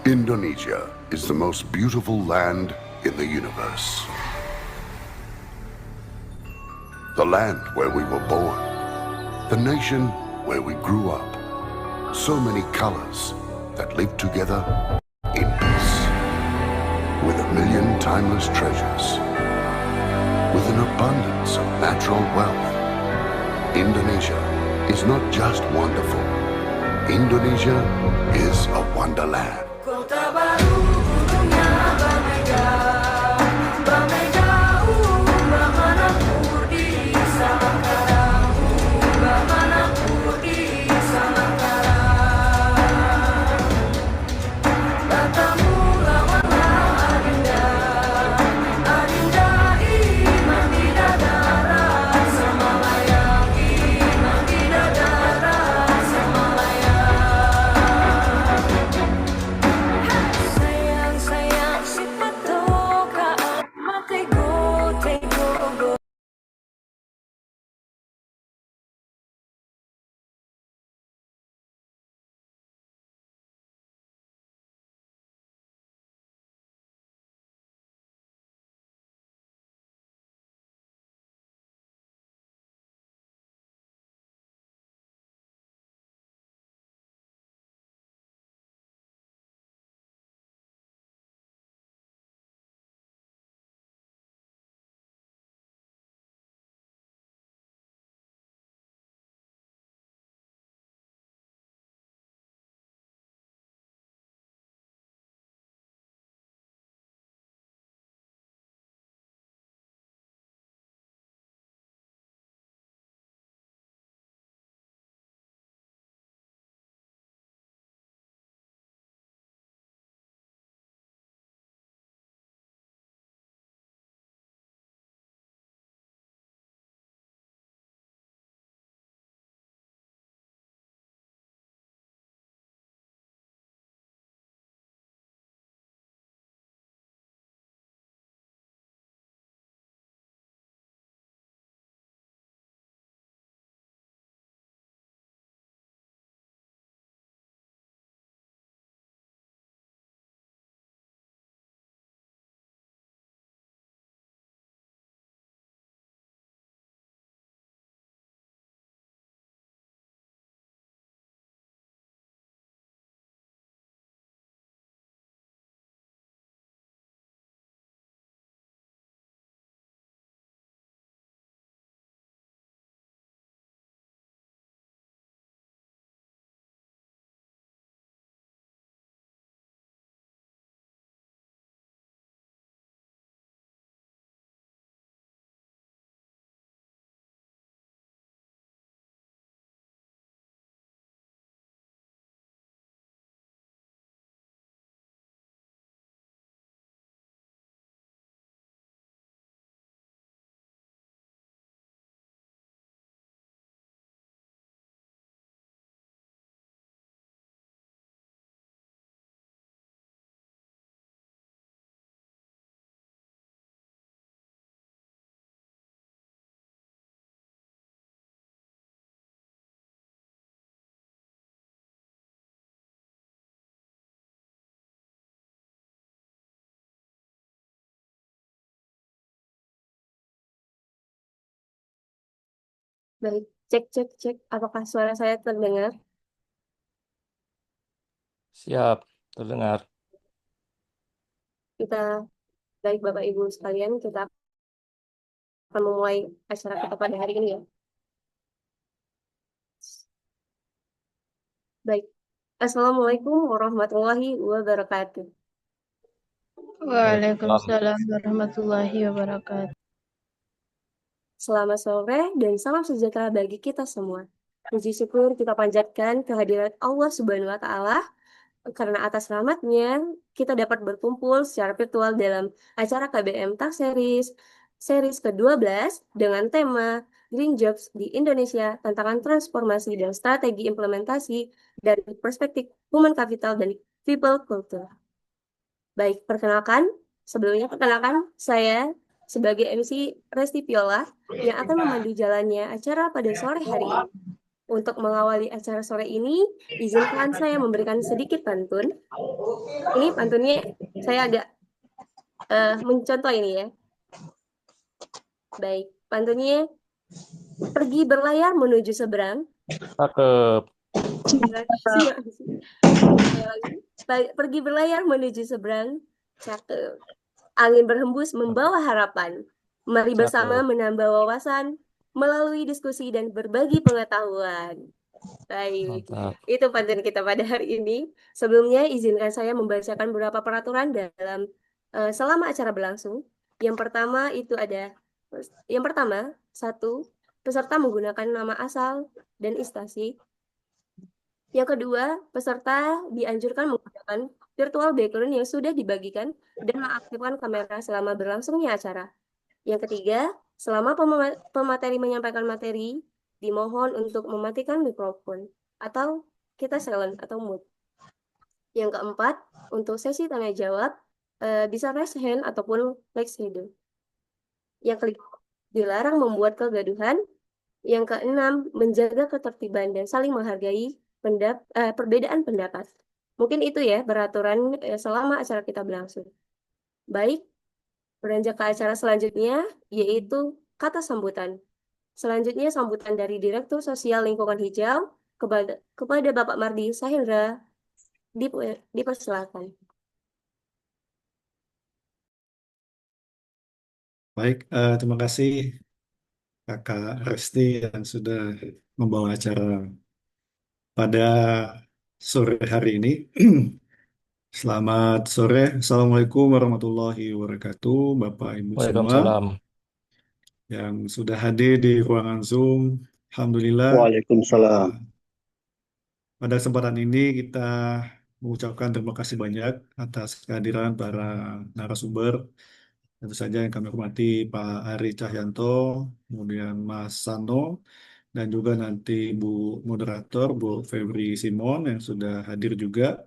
Indonesia is the most beautiful land in the universe. The land where we were born. The nation where we grew up. So many colors that live together in peace. With a million timeless treasures. With an abundance of natural wealth. Indonesia is not just wonderful. Indonesia is a wonderland. Kota baru gunungnya Bamega, Bamega, Bamanapur di Samangkaram, Bamanapur di Samangkaram. Batamu lawanlah Adinda, Adinda Imam Bidadara, Samalayang Imam Bidadara, Samalayang. Sayang, sayang, si patoka, matego, tego, go. Baik, cek, cek, cek. Apakah suara saya terdengar? Siap, terdengar. Baik Bapak Ibu sekalian, kita akan memulai acara kita pada hari ini ya. Baik, Assalamualaikum warahmatullahi wabarakatuh. Waalaikumsalam warahmatullahi wabarakatuh. Selamat sore dan salam sejahtera bagi kita semua. Puji syukur kita panjatkan kehadirat Allah Subhanahu wa Ta'ala, karena atas rahmatnya kita dapat berkumpul secara virtual dalam acara KBM Talk series ke-12 dengan tema Green Jobs di Indonesia, tantangan transformasi dan strategi implementasi dari perspektif human capital dan people culture. Baik, sebelumnya perkenalkan saya sebagai MC Resti Piola yang akan memandu jalannya acara pada sore hari ini. Untuk mengawali acara sore ini, izinkan saya memberikan sedikit pantun. Ini pantunnya saya agak mencontoh ini ya. Baik, pantunnya pergi berlayar menuju seberang. Cakep. Saya lagi. Pergi berlayar menuju seberang. Cakep. Angin berhembus membawa harapan. Mari bersama Cakep. menambah wawasan melalui diskusi dan berbagi pengetahuan. Baik, Mantap. itu pantun kita pada hari ini. Sebelumnya, izinkan saya membacakan beberapa peraturan dalam selama acara berlangsung. Yang pertama itu ada, yang pertama, satu, peserta menggunakan nama asal dan instansi. Yang kedua, peserta dianjurkan menggunakan virtual background yang sudah dibagikan dan mengaktifkan kamera selama berlangsungnya acara. Yang ketiga, selama pemateri menyampaikan materi, dimohon untuk mematikan mikrofon atau kita silent atau mute. Yang keempat, untuk sesi tanya jawab, bisa raise hand ataupun flex shadow. Yang kelima, dilarang membuat kegaduhan. Yang keenam, menjaga ketertiban dan saling menghargai perbedaan pendapat. Mungkin itu ya peraturan selama acara kita berlangsung. Baik, beranjak ke acara selanjutnya, yaitu kata sambutan. Selanjutnya sambutan dari Direktur Sosial Lingkungan Hijau kepada Bapak Mardi Sahendra. Dipersilakan. Baik, terima kasih Kakak Resti yang sudah membawa acara pada sore hari ini. Selamat sore, Assalamualaikum warahmatullahi wabarakatuh, Bapak Ibu semua Waalaikumsalam. yang sudah hadir di ruangan Zoom. Alhamdulillah, Waalaikumsalam. pada kesempatan ini kita mengucapkan terima kasih banyak atas kehadiran para narasumber. Tentu saja yang kami hormati Pak Ari Cahyanto, kemudian Mas Sano, dan juga nanti Bu Moderator, Bu Febri Simon yang sudah hadir juga,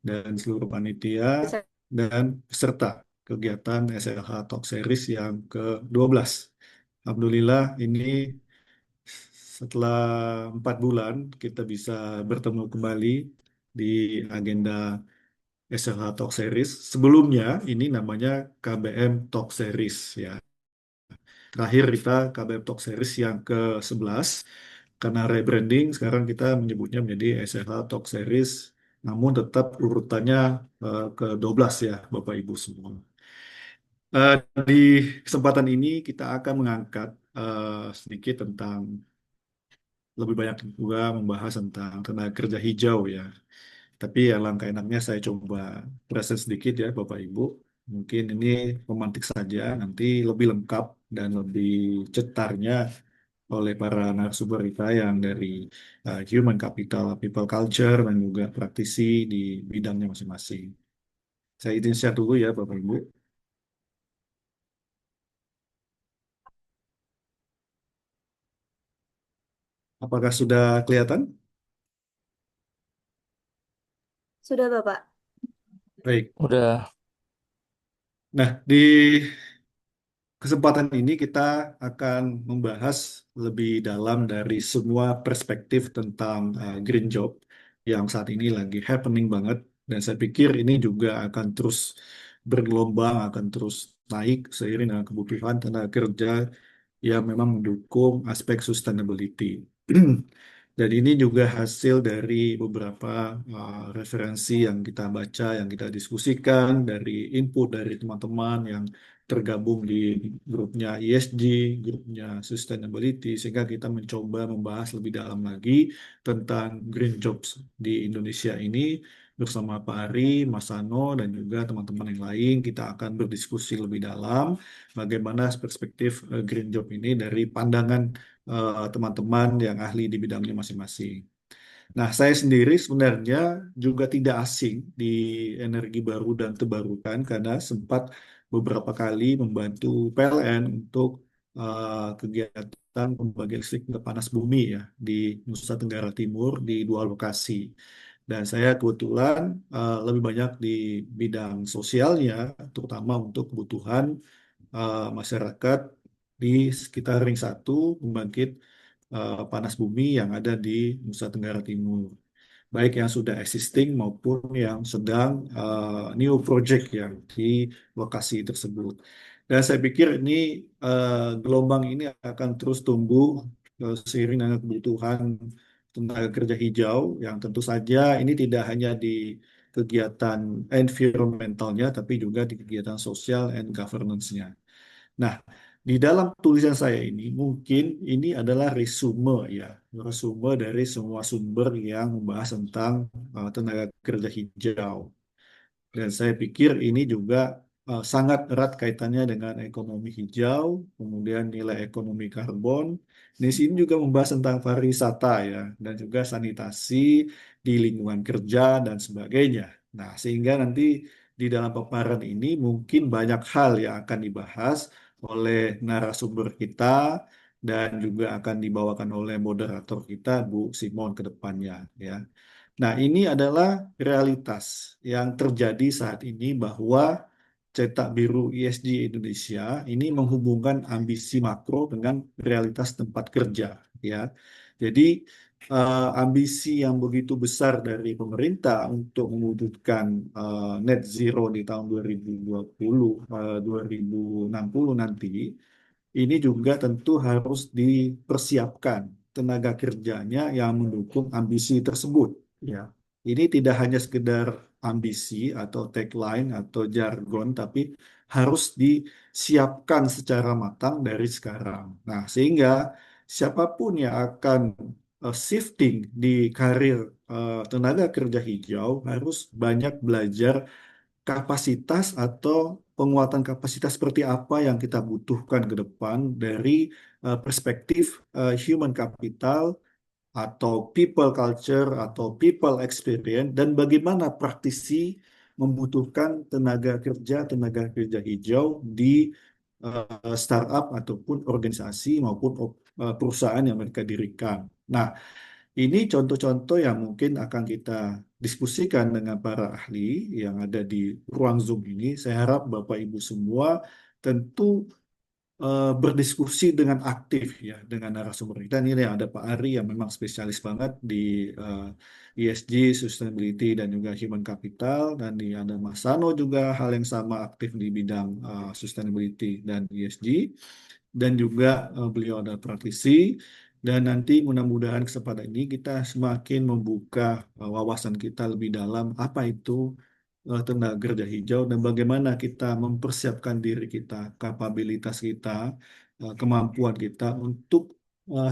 dan seluruh panitia dan peserta kegiatan SLH Talk Series yang ke-12. Alhamdulillah ini setelah 4 bulan kita bisa bertemu kembali di agenda SLH Talk Series. Sebelumnya ini namanya KBM Talk Series ya. Terakhir kita KBM Talk Series yang ke-11 karena rebranding sekarang kita menyebutnya menjadi SLH Talk Series, namun tetap urutannya ke-12 ya Bapak Ibu semua. Di kesempatan ini kita akan mengangkat sedikit tentang, lebih banyak juga membahas tentang tenaga kerja hijau ya. Tapi alangkah enaknya saya coba present sedikit ya Bapak Ibu. Mungkin ini memantik saja, nanti lebih lengkap dan lebih cetarnya oleh para narasumber kita yang dari Human Capital, People Culture, dan juga praktisi di bidangnya masing-masing. Saya izin share dulu ya Bapak Ibu. Apakah sudah kelihatan? Sudah, Bapak. Baik. Udah. Nah, di kesempatan ini kita akan membahas lebih dalam dari semua perspektif tentang green job yang saat ini lagi happening banget, dan saya pikir ini juga akan terus bergelombang, akan terus naik seiring dengan kebutuhan tenaga kerja yang memang mendukung aspek sustainability. Dan ini juga hasil dari beberapa referensi yang kita baca, yang kita diskusikan, dari input dari teman-teman yang tergabung di grupnya ESG, grupnya Sustainability, sehingga kita mencoba membahas lebih dalam lagi tentang green jobs di Indonesia ini bersama Pak Ari, Mas Sano, dan juga teman-teman yang lain. Kita akan berdiskusi lebih dalam bagaimana perspektif green job ini dari pandangan teman-teman yang ahli di bidangnya masing-masing. Nah, saya sendiri sebenarnya juga tidak asing di energi baru dan terbarukan karena sempat beberapa kali membantu PLN untuk kegiatan pembangkit listrik panas bumi ya di Nusa Tenggara Timur di 2 lokasi. Dan saya kebetulan lebih banyak di bidang sosialnya, terutama untuk kebutuhan masyarakat di sekitar Ring 1, pembangkit panas bumi yang ada di Nusa Tenggara Timur, baik yang sudah existing maupun yang sedang new project yang di lokasi tersebut. Dan saya pikir ini gelombang ini akan terus tumbuh seiring dengan kebutuhan tenaga kerja hijau yang tentu saja ini tidak hanya di kegiatan environmentalnya, tapi juga di kegiatan sosial and governance-nya. Nah, di dalam tulisan saya ini mungkin ini adalah resume dari semua sumber yang membahas tentang tenaga kerja hijau. Dan saya pikir ini juga sangat erat kaitannya dengan ekonomi hijau, kemudian nilai ekonomi karbon. Di sini juga membahas tentang pariwisata ya, dan juga sanitasi di lingkungan kerja dan sebagainya. Nah, sehingga nanti di dalam paparan ini mungkin banyak hal yang akan dibahas oleh narasumber kita dan juga akan dibawakan oleh moderator kita, Bu Simon ke depannya ya. Nah, ini adalah realitas yang terjadi saat ini bahwa Cetak Biru ESG Indonesia ini menghubungkan ambisi makro dengan realitas tempat kerja, ya. Jadi ambisi yang begitu besar dari pemerintah untuk mewujudkan net zero di tahun 2020, 2060 nanti ini juga tentu harus dipersiapkan tenaga kerjanya yang mendukung ambisi tersebut. Ya, ini tidak hanya sekedar ambisi atau tagline atau jargon, tapi harus disiapkan secara matang dari sekarang. Nah, sehingga siapapun yang akan shifting di karir tenaga kerja hijau harus banyak belajar kapasitas atau penguatan kapasitas seperti apa yang kita butuhkan ke depan dari perspektif human capital atau people culture atau people experience dan bagaimana praktisi membutuhkan tenaga kerja hijau di startup ataupun organisasi maupun perusahaan yang mereka dirikan. Nah, ini contoh-contoh yang mungkin akan kita diskusikan dengan para ahli yang ada di ruang Zoom ini. Saya harap Bapak Ibu semua tentu berdiskusi dengan aktif ya dengan narasumber kita. Ini ada Pak Ari yang memang spesialis banget di ESG, Sustainability dan juga Human Capital, dan ada Mas Sano juga hal yang sama aktif di bidang Sustainability dan ESG, dan juga beliau ada praktisi. Dan nanti mudah-mudahan kesempatan ini kita semakin membuka wawasan kita lebih dalam apa itu tenaga kerja hijau dan bagaimana kita mempersiapkan diri kita, kapabilitas kita, kemampuan kita untuk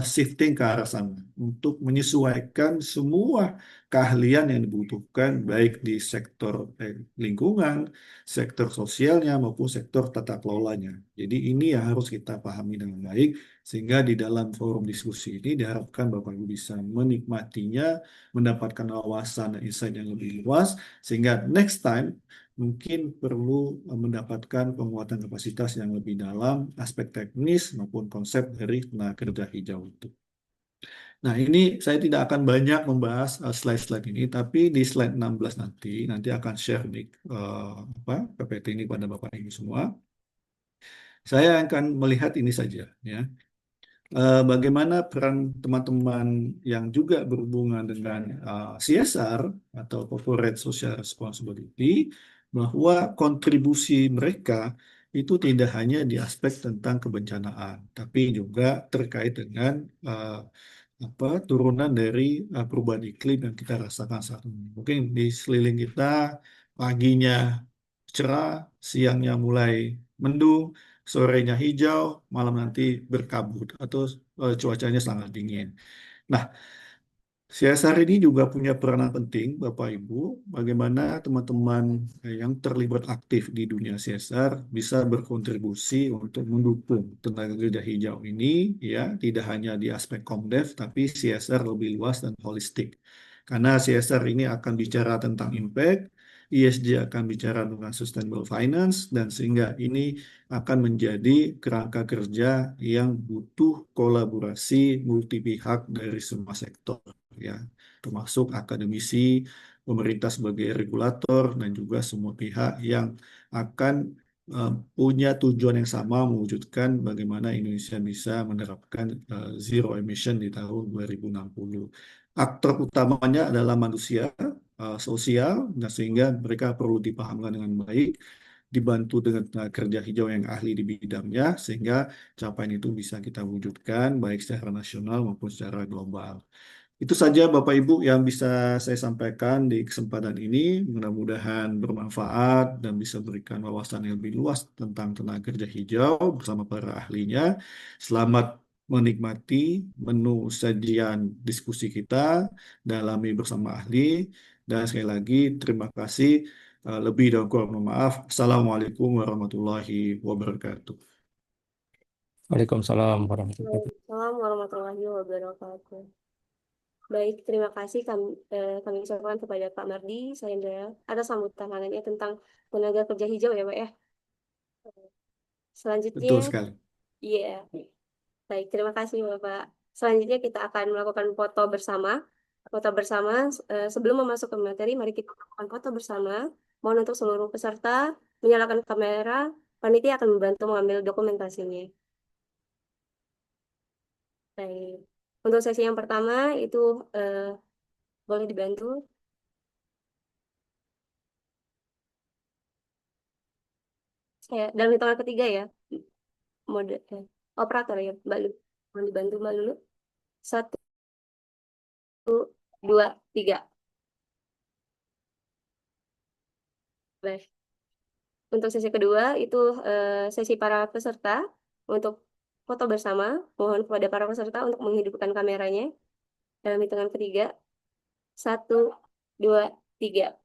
shifting ke arah sana, untuk menyesuaikan semua keahlian yang dibutuhkan baik di sektor lingkungan, sektor sosialnya maupun sektor tata kelolanya. Jadi ini yang harus kita pahami dengan baik sehingga di dalam forum diskusi ini diharapkan Bapak Ibu bisa menikmatinya, mendapatkan wawasan dan insight yang lebih luas sehingga next time mungkin perlu mendapatkan penguatan kapasitas yang lebih dalam aspek teknis maupun konsep dari tenaga kerja hijau itu. Nah, ini saya tidak akan banyak membahas slide-slide ini, tapi di slide 16 nanti akan share di PPT ini pada Bapak Ibu semua. Saya akan melihat ini saja, ya. Bagaimana peran teman-teman yang juga berhubungan dengan CSR atau Corporate Social Responsibility, bahwa kontribusi mereka itu tidak hanya di aspek tentang kebencanaan, tapi juga terkait dengan turunan dari perubahan iklim yang kita rasakan saat ini. Mungkin di sekeliling kita paginya cerah, siangnya mulai mendung, sorenya hijau, malam nanti berkabut atau cuacanya sangat dingin. Nah, CSR ini juga punya peranan penting, Bapak Ibu, bagaimana teman-teman yang terlibat aktif di dunia CSR bisa berkontribusi untuk mendukung tenaga kerja hijau ini, ya, tidak hanya di aspek Komdev, tapi CSR lebih luas dan holistik. Karena CSR ini akan bicara tentang impact, ESG akan bicara tentang sustainable finance, dan sehingga ini akan menjadi kerangka kerja yang butuh kolaborasi multi pihak dari semua sektor, ya, termasuk akademisi, pemerintah sebagai regulator, dan juga semua pihak yang akan punya tujuan yang sama mewujudkan bagaimana Indonesia bisa menerapkan zero emission di tahun 2060. Aktor utamanya adalah manusia, sosial, dan sehingga mereka perlu dipahamkan dengan baik, dibantu dengan tenaga kerja hijau yang ahli di bidangnya, sehingga capaian itu bisa kita wujudkan baik secara nasional maupun secara global. Itu saja Bapak Ibu yang bisa saya sampaikan di kesempatan ini. Mudah-mudahan bermanfaat dan bisa berikan wawasan yang lebih luas tentang tenaga kerja hijau bersama para ahlinya. Selamat menikmati menu sajian diskusi kita, dalami bersama ahli. Dan sekali lagi terima kasih. Lebih dan kurang mohon maaf. Assalamualaikum warahmatullahi wabarakatuh. Waalaikumsalam warahmatullahi wabarakatuh. Waalaikumsalam warahmatullahi wabarakatuh. Baik, terima kasih kami ucapkan kepada Pak Mardi Sahendra atas sambutan hangatnya tentang tenaga kerja hijau ya, Pak ya. Selanjutnya, Betul sekali. iya. Baik, terima kasih Bapak. Selanjutnya kita akan melakukan foto bersama. Foto bersama, sebelum masuk ke materi, mari kita lakukan foto bersama. Mohon untuk seluruh peserta menyalakan kamera, panitia akan membantu mengambil dokumentasinya. Baik. Untuk sesi yang pertama itu boleh dibantu. Saya dalam hitungan ketiga ya. Mode operator ya, Mbak Lulu. Mohon dibantu Mbak Lulu. 1, 2, 3. Baik. Untuk sesi kedua itu sesi para peserta untuk foto bersama. Mohon kepada para peserta untuk menghidupkan kameranya dalam hitungan ketiga. 1, 2, 3.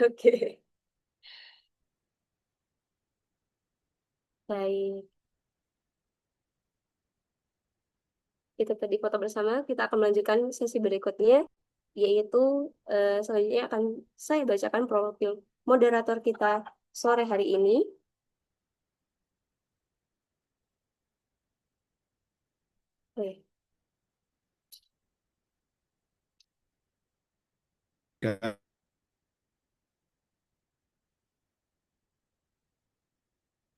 Oke. Baik. Itu tadi foto bersama. Kita akan melanjutkan sesi berikutnya, yaitu selanjutnya akan saya bacakan profil moderator kita sore hari ini. Oke. Ya.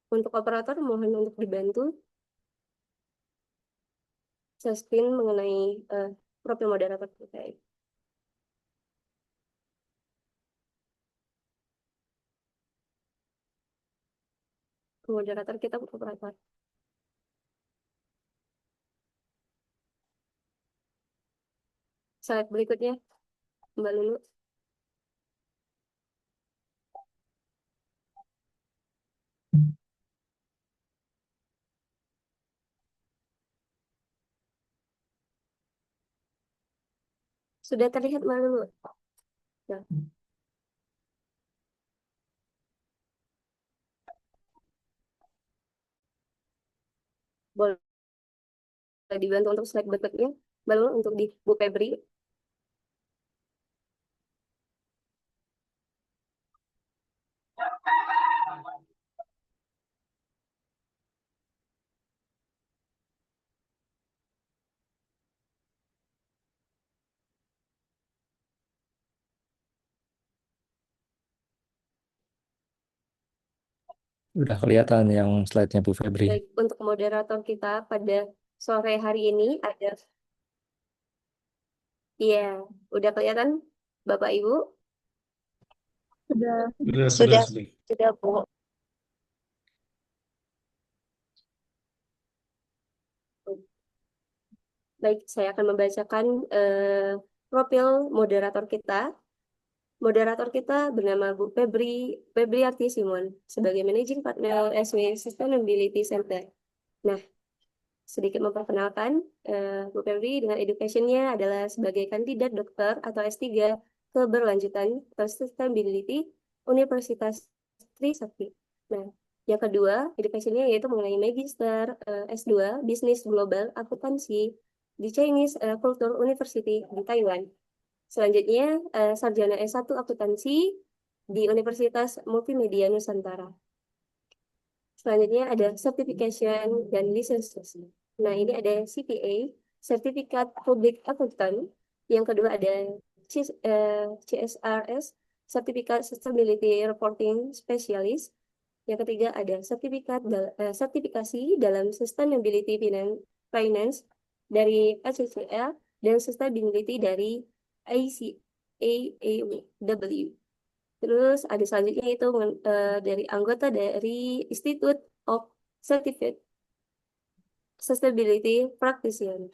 Untuk operator mohon untuk dibantu share screen mengenai profil moderator kita. Moderator kita operator. Slide berikutnya, Mbak Lulu. Sudah terlihat Mbak Lulu? Ya. Boleh dibantu untuk slide berikutnya, Mbak Lulu, untuk di Bu Febri. Udah kelihatan yang slide-nya Bu Febri. Baik, untuk moderator kita pada sore hari ini ada, iya, udah kelihatan Bapak Ibu? Sudah. Sudah. Sudah Bu. Baik, saya akan membacakan profil moderator kita. Moderator kita bernama Bu Febriarti Simon sebagai Managing Partner SW Sustainability Center. Nah, sedikit memperkenalkan, Bu Febri dengan education-nya adalah sebagai kandidat dokter atau S3 keberlanjutan atau Sustainability Universitas Trisakti. Nah, yang kedua, education-nya yaitu mengenai Magister S2 Bisnis Global Akuntansi di Chinese Culture University di Taiwan. Selanjutnya, sarjana S1 Akuntansi di Universitas Multimedia Nusantara. Selanjutnya ada certification dan licenses. Nah, ini ada CPA, Certificate Public Accountant. Yang kedua ada CSRS, Certificate Sustainability Reporting Specialist. Yang ketiga ada sertifikasi dalam Sustainability Finance dari SCCL dan Sustainability dari AAW. Terus ada selanjutnya itu dari anggota dari Institute of Certificate Sustainability Practitioner.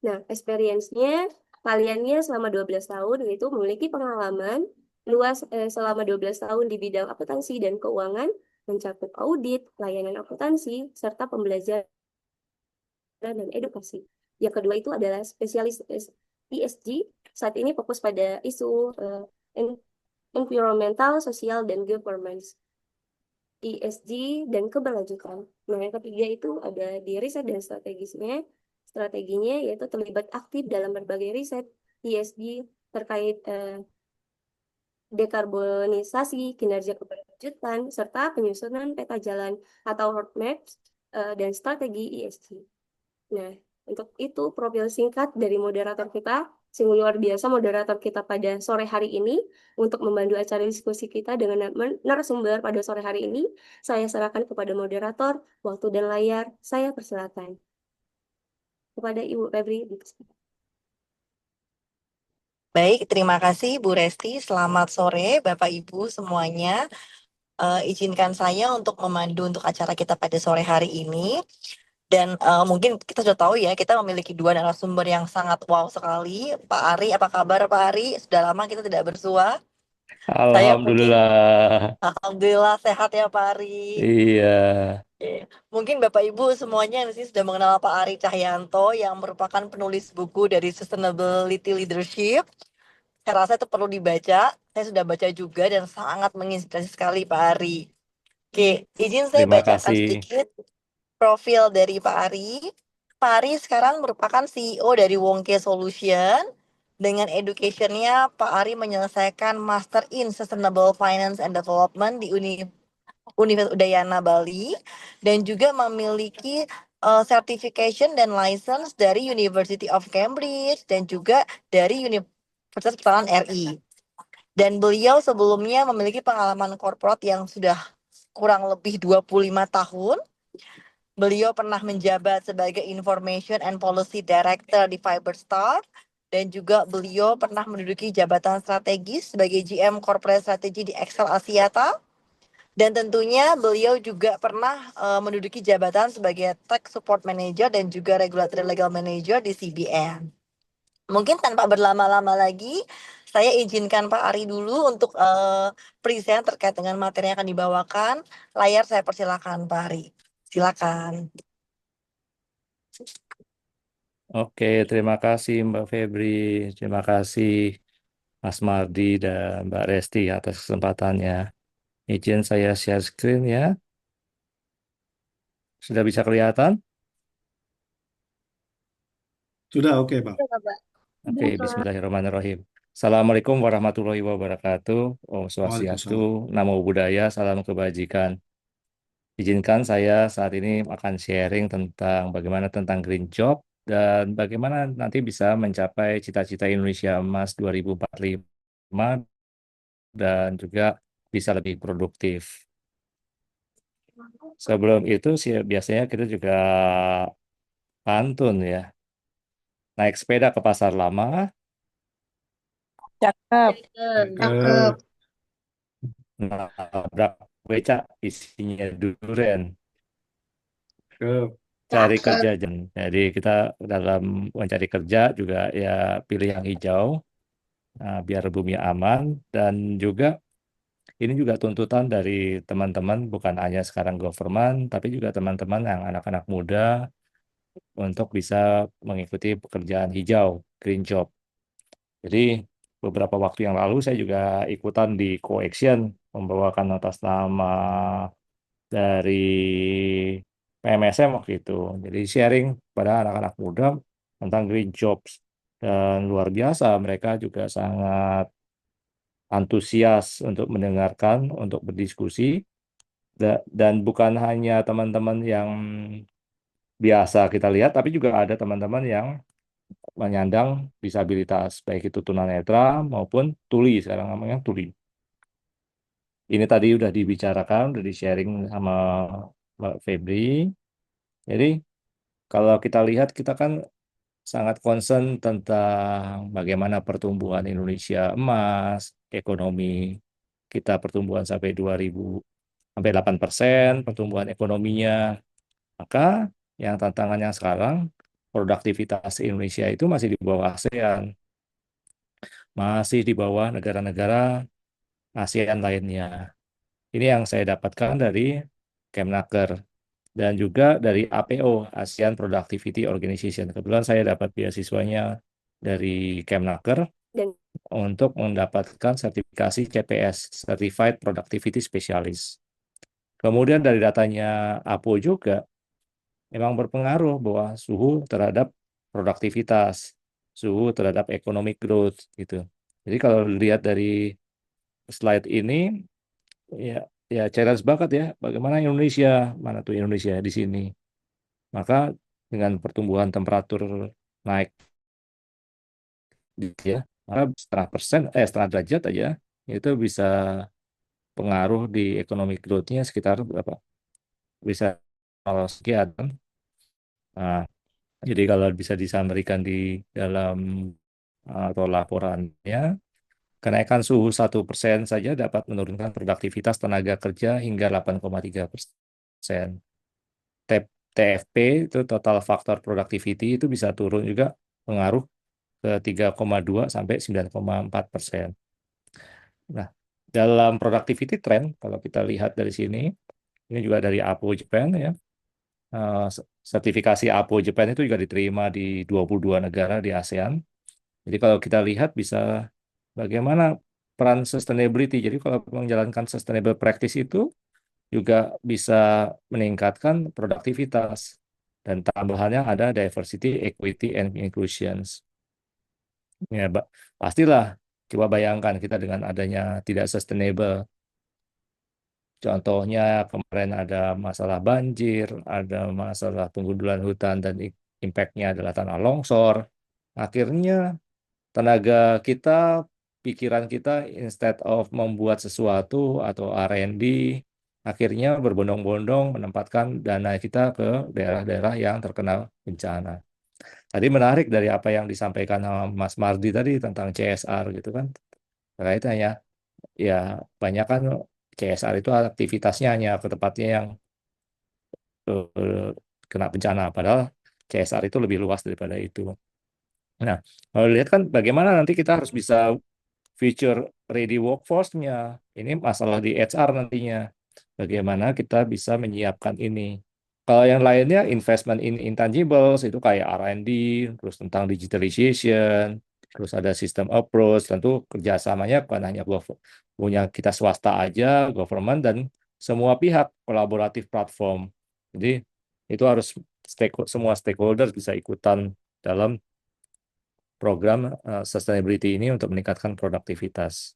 Nah, experience-nya kaliannya selama 12 tahun yaitu memiliki pengalaman luas selama 12 tahun di bidang akuntansi dan keuangan, mencakup audit, layanan akuntansi, serta pembelajaran dan edukasi. Yang kedua itu adalah spesialis ESG, saat ini fokus pada isu environmental, sosial, dan governance. ESG dan keberlanjutan. Nah, yang ketiga itu ada di riset dan strategisnya. Strateginya yaitu terlibat aktif dalam berbagai riset ESG terkait dekarbonisasi, kinerja keberlanjutan, serta penyusunan peta jalan atau roadmap dan strategi ESG. Nah, untuk itu profil singkat dari moderator kita, sungguh luar biasa moderator kita pada sore hari ini untuk memandu acara diskusi kita dengan narasumber pada sore hari ini. Saya serahkan kepada moderator, waktu dan layar, saya persilakan. Kepada Ibu Febri. Baik, terima kasih Bu Resti. Selamat sore Bapak Ibu semuanya. Izinkan saya untuk memandu untuk acara kita pada sore hari ini. Dan mungkin kita sudah tahu ya, kita memiliki dua narasumber yang sangat wow sekali. Pak Ari, apa kabar Pak Ari? Sudah lama kita tidak bersua. Alhamdulillah. Alhamdulillah sehat ya Pak Ari. Iya. Oke. Mungkin Bapak Ibu semuanya di sini sudah mengenal Pak Ari Cahyanto yang merupakan penulis buku dari Sustainability Leadership. Saya rasa itu perlu dibaca. Saya sudah baca juga dan sangat menginspirasi sekali Pak Ari. Oke, izin saya Terima bacakan kasih. sedikit profil dari Pak Ari. Pak Ari sekarang merupakan CEO dari Wongke Solution. Dengan education-nya, Pak Ari menyelesaikan Master in Sustainable Finance and Development di Universitas Udayana Bali dan juga memiliki certification dan license dari University of Cambridge dan juga dari Universitas Pertahanan RI. Dan beliau sebelumnya memiliki pengalaman korporat yang sudah kurang lebih 25 tahun. Beliau pernah menjabat sebagai Information and Policy Director di Fiberstar dan juga beliau pernah menduduki jabatan strategis sebagai GM Corporate Strategy di Excel Axiata. Dan tentunya beliau juga pernah menduduki jabatan sebagai Tech Support Manager dan juga Regulatory Legal Manager di CBN. Mungkin tanpa berlama-lama lagi, saya izinkan Pak Ari dulu untuk present terkait dengan materi yang akan dibawakan. Layar saya persilakan Pak Ari. Silakan. Oke, terima kasih Mbak Febri. Terima kasih Mas Mardi dan Mbak Resti atas kesempatannya. Izin saya share screen ya. Sudah bisa kelihatan? Sudah oke, Pak. Oke, bismillahirrahmanirrahim. Assalamualaikum warahmatullahi wabarakatuh. Om Swastiastu, Waalaikumsalam. Namo Buddhaya, salam kebajikan. Izinkan saya saat ini akan sharing tentang Green Job dan bagaimana nanti bisa mencapai cita-cita Indonesia Emas 2045 dan juga bisa lebih produktif. Sebelum itu sih biasanya kita juga pantun ya. Naik sepeda ke pasar lama, Cakep. Cakep. nabrak becak isinya duren. Cakep. Cari kerja. Jadi kita dalam mencari kerja juga ya pilih yang hijau, biar bumi aman. Dan juga ini juga tuntutan dari teman-teman, bukan hanya sekarang government, tapi juga teman-teman yang anak-anak muda untuk bisa mengikuti pekerjaan hijau, green job. Jadi beberapa waktu yang lalu saya juga ikutan di Co-Action, membawakan atas nama dari PMSM waktu itu. Jadi sharing pada anak-anak muda tentang green jobs. Dan luar biasa, mereka juga sangat antusias untuk mendengarkan, untuk berdiskusi. Dan bukan hanya teman-teman yang biasa kita lihat, tapi juga ada teman-teman yang menyandang disabilitas, baik itu tunanetra maupun tuli, sekarang namanya tuli. Ini tadi udah dibicarakan, udah di-sharing sama Mbak Febri. Jadi kalau kita lihat, kita kan sangat concern tentang bagaimana pertumbuhan Indonesia emas, ekonomi kita pertumbuhan sampai 8% pertumbuhan ekonominya. Maka yang tantangannya sekarang, produktivitas Indonesia itu masih di bawah ASEAN, masih di bawah negara-negara ASEAN lainnya. Ini yang saya dapatkan dari Kemnaker dan juga dari APO, ASEAN Productivity Organization. Kebetulan saya dapat beasiswanya dari Kemnaker Dan untuk mendapatkan sertifikasi CPS, Certified Productivity Specialist. Kemudian dari datanya APO juga memang berpengaruh bahwa suhu terhadap produktivitas, suhu terhadap economic growth gitu. Jadi kalau lihat dari slide ini, ya ya challenge banget ya, bagaimana Indonesia, mana tuh Indonesia di sini. Maka dengan pertumbuhan temperatur naik ya, maka setengah derajat aja itu bisa pengaruh di economic growth-nya sekitar berapa? Bisa kalau sekian. Nah, jadi kalau bisa disampaikan di dalam atau laporannya, kenaikan suhu 1% saja dapat menurunkan produktivitas tenaga kerja hingga 8,3%. TFP itu total factor productivity itu bisa turun juga, pengaruh ke 3,2 sampai 9,4%. Nah, dalam productivity trend, kalau kita lihat dari sini, ini juga dari APO Japan ya, sertifikasi APO Japan itu juga diterima di 22 negara di ASEAN. Jadi kalau kita lihat bisa bagaimana peran sustainability. Jadi kalau menjalankan sustainable practice itu juga bisa meningkatkan produktivitas. Dan tambahannya ada diversity, equity, and inclusions. Ya, pastilah. Coba bayangkan kita dengan adanya tidak sustainable. Contohnya kemarin ada masalah banjir, ada masalah penggundulan hutan dan impact-nya adalah tanah longsor. Akhirnya tenaga kita, pikiran kita instead of membuat sesuatu atau R&D, akhirnya berbondong-bondong menempatkan dana kita ke daerah-daerah yang terkena bencana. Tadi menarik dari apa yang disampaikan sama Mas Mardi tadi tentang CSR gitu kan. Kaitannya ya banyak kan CSR itu aktivitasnya hanya ke tempatnya yang kena bencana, padahal CSR itu lebih luas daripada itu. Nah, kalau lihat kan bagaimana nanti kita harus bisa future ready workforce-nya. Ini masalah di HR nantinya. Bagaimana kita bisa menyiapkan ini. Kalau yang lainnya investment in intangibles itu kayak R&D, terus tentang digitalization, terus ada system approach, tentu kerjasamanya bukan hanya punya kita swasta aja, government dan semua pihak kolaboratif platform. Jadi itu harus semua stakeholder bisa ikutan dalam program sustainability ini untuk meningkatkan produktivitas.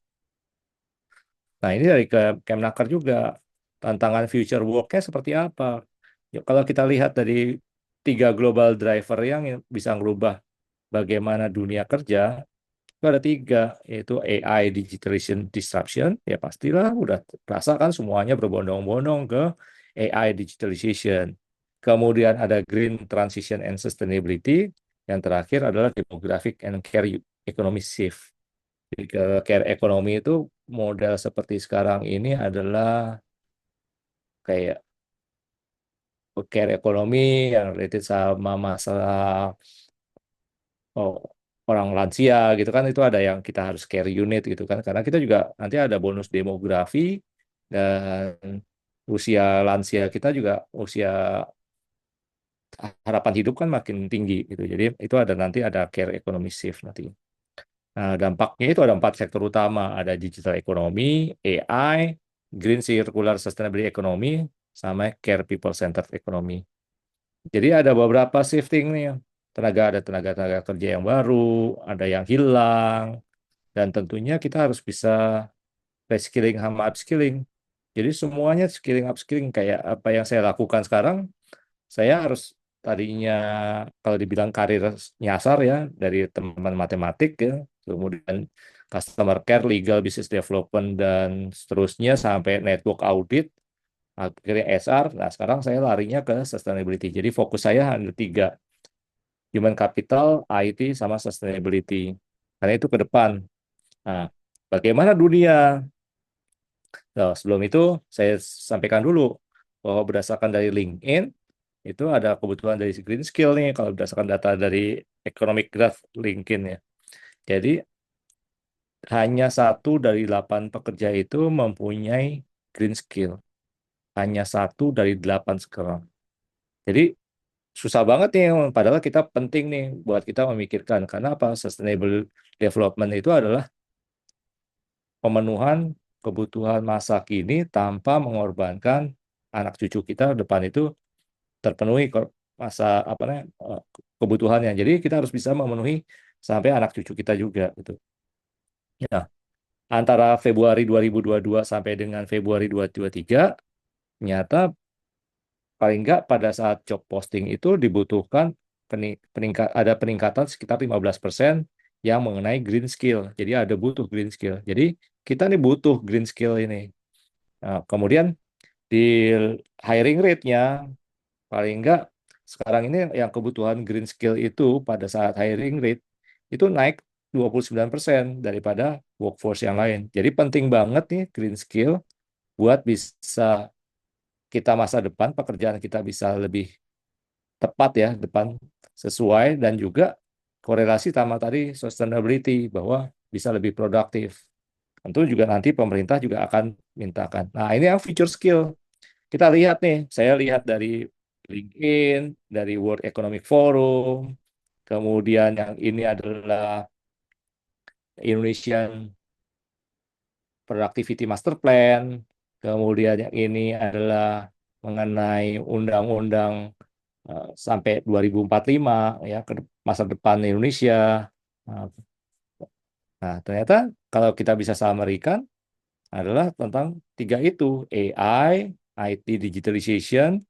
Nah, ini dari Kemnaker juga, tantangan future work-nya seperti apa? Ya, kalau kita lihat dari 3 global driver yang bisa merubah bagaimana dunia kerja, itu ada 3, yaitu AI, digitalization, disruption. Ya pastilah, udah terasa kan semuanya berbondong-bondong ke AI, digitalization. Kemudian ada green transition and sustainability. Yang terakhir adalah demographic and care economy shift. Jadi ke care economy itu model seperti sekarang ini adalah kayak care ekonomi yang related sama masalah oh, orang lansia gitu kan, itu ada yang kita harus care unit gitu kan, karena kita juga nanti ada bonus demografi dan usia lansia kita juga, usia harapan hidup kan makin tinggi gitu. Jadi itu ada nanti ada care economy shift nanti. Nah, dampaknya itu ada 4 sektor utama, ada digital economy, AI, green circular sustainability economy, sama care people centered economy. Jadi ada beberapa shifting nih. Ada tenaga kerja yang baru, ada yang hilang, dan tentunya kita harus bisa reskilling sama upskilling. Jadi semuanya skilling upskilling, kayak apa yang saya lakukan sekarang, saya harus tadinya kalau dibilang karir nyasar ya dari teman matematik ya, kemudian customer care, legal, business development dan seterusnya sampai network audit, akhirnya SR. Nah, sekarang saya larinya ke sustainability. Jadi fokus saya hanya tiga, human capital, IT, sama sustainability. Karena itu ke depan. Nah, bagaimana dunia? Nah, sebelum itu saya sampaikan dulu bahwa berdasarkan dari LinkedIn itu ada kebutuhan dari green skill nih kalau berdasarkan data dari Economic Graph LinkedIn ya. Jadi hanya 1 dari 8 pekerja itu mempunyai green skill. Hanya 1 dari 8 sekarang. Jadi susah banget nih, padahal kita penting nih buat kita memikirkan. Karena apa? Sustainable development itu adalah pemenuhan kebutuhan masa kini tanpa mengorbankan anak cucu kita depan itu terpenuhi masa apa namanya kebutuhannya. Jadi kita harus bisa memenuhi sampai anak cucu kita juga gitu. Ya, antara Februari 2022 sampai dengan Februari 2023 ternyata paling nggak pada saat job posting itu dibutuhkan ada peningkatan sekitar 15% yang mengenai green skill. Jadi ada butuh green skill. Jadi kita nih butuh green skill ini. Nah, kemudian di hiring rate-nya paling enggak sekarang ini yang kebutuhan green skill itu pada saat hiring rate itu naik 29% daripada workforce yang lain. Jadi penting banget nih green skill buat bisa kita masa depan pekerjaan kita bisa lebih tepat ya depan sesuai dan juga korelasi sama tadi sustainability bahwa bisa lebih produktif. Tentu juga nanti pemerintah juga akan mintakan. Nah, ini yang future skill. Kita lihat nih, saya lihat dari LinkedIn, dari World Economic Forum, kemudian yang ini adalah Indonesian Productivity Master Plan, kemudian yang ini adalah mengenai undang-undang sampai 2045 ya ke masa depan Indonesia. Nah, ternyata kalau kita bisa summary-kan adalah tentang tiga itu, AI, IT digitalization,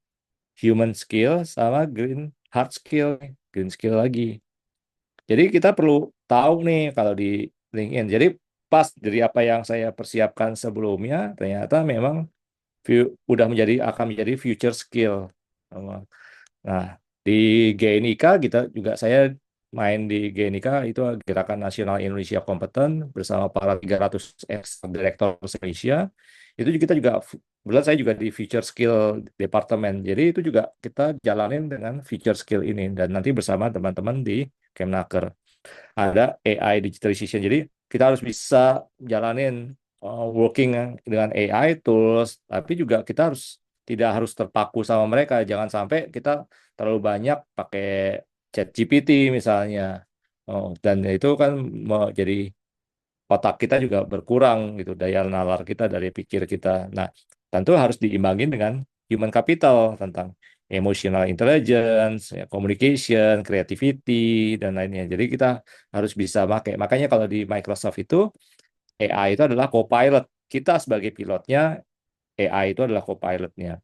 human skill, sama green hard skill, green skill lagi. Jadi kita perlu tahu nih kalau di LinkedIn. Jadi pas dari apa yang saya persiapkan sebelumnya, ternyata memang udah akan menjadi future skill. Nah, di GNIK kita juga saya main di GNIK itu Gerakan Nasional Indonesia Kompeten bersama para 300 ex-direktur Indonesia. Itu kita juga kebetulan saya juga di Future Skill Departemen. Jadi itu juga kita jalanin dengan Future Skill ini dan nanti bersama teman-teman di Kemnaker. Ada AI digitalization. Jadi kita harus bisa jalanin working dengan AI tools, tapi juga kita tidak harus terpaku sama mereka. Jangan sampai kita terlalu banyak pakai ChatGPT misalnya. Dan itu kan jadi otak kita juga berkurang gitu, daya nalar kita dari pikir kita. Nah, tentu harus diimbangin dengan human capital tentang emotional intelligence, ya, communication, creativity, dan lainnya. Jadi kita harus bisa pakai. Makanya kalau di Microsoft itu AI itu adalah co-pilot. Kita sebagai pilotnya, AI itu adalah co-pilotnya.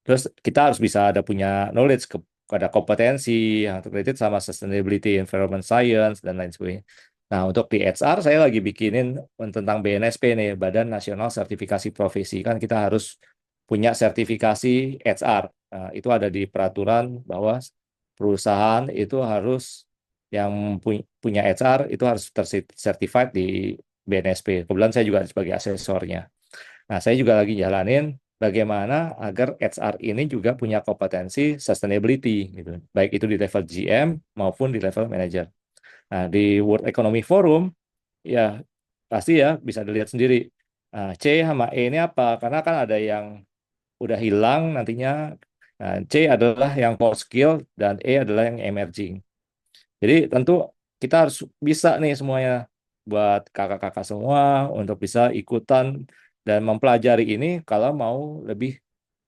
Terus kita harus bisa ada punya knowledge, ada kompetensi yang related sama sustainability, environment science, dan lain sebagainya. Nah, untuk di HR, saya lagi bikinin tentang BNSP nih, Badan Nasional Sertifikasi Profesi. Kan kita harus punya sertifikasi HR. Nah, itu ada di peraturan bahwa perusahaan itu harus yang punya HR itu harus tersertified di BNSP. Kebetulan saya juga sebagai asesornya. Nah, saya juga lagi jalanin bagaimana agar HR ini juga punya kompetensi sustainability gitu. Baik itu di level GM maupun di level manager. Nah, di World Economic Forum ya pasti ya bisa dilihat sendiri. Nah, C sama E ini apa? Karena kan ada yang udah hilang nantinya. Nah, C adalah yang core skill dan E adalah yang emerging. Jadi tentu kita harus bisa nih semuanya buat kakak-kakak semua untuk bisa ikutan dan mempelajari ini kalau mau lebih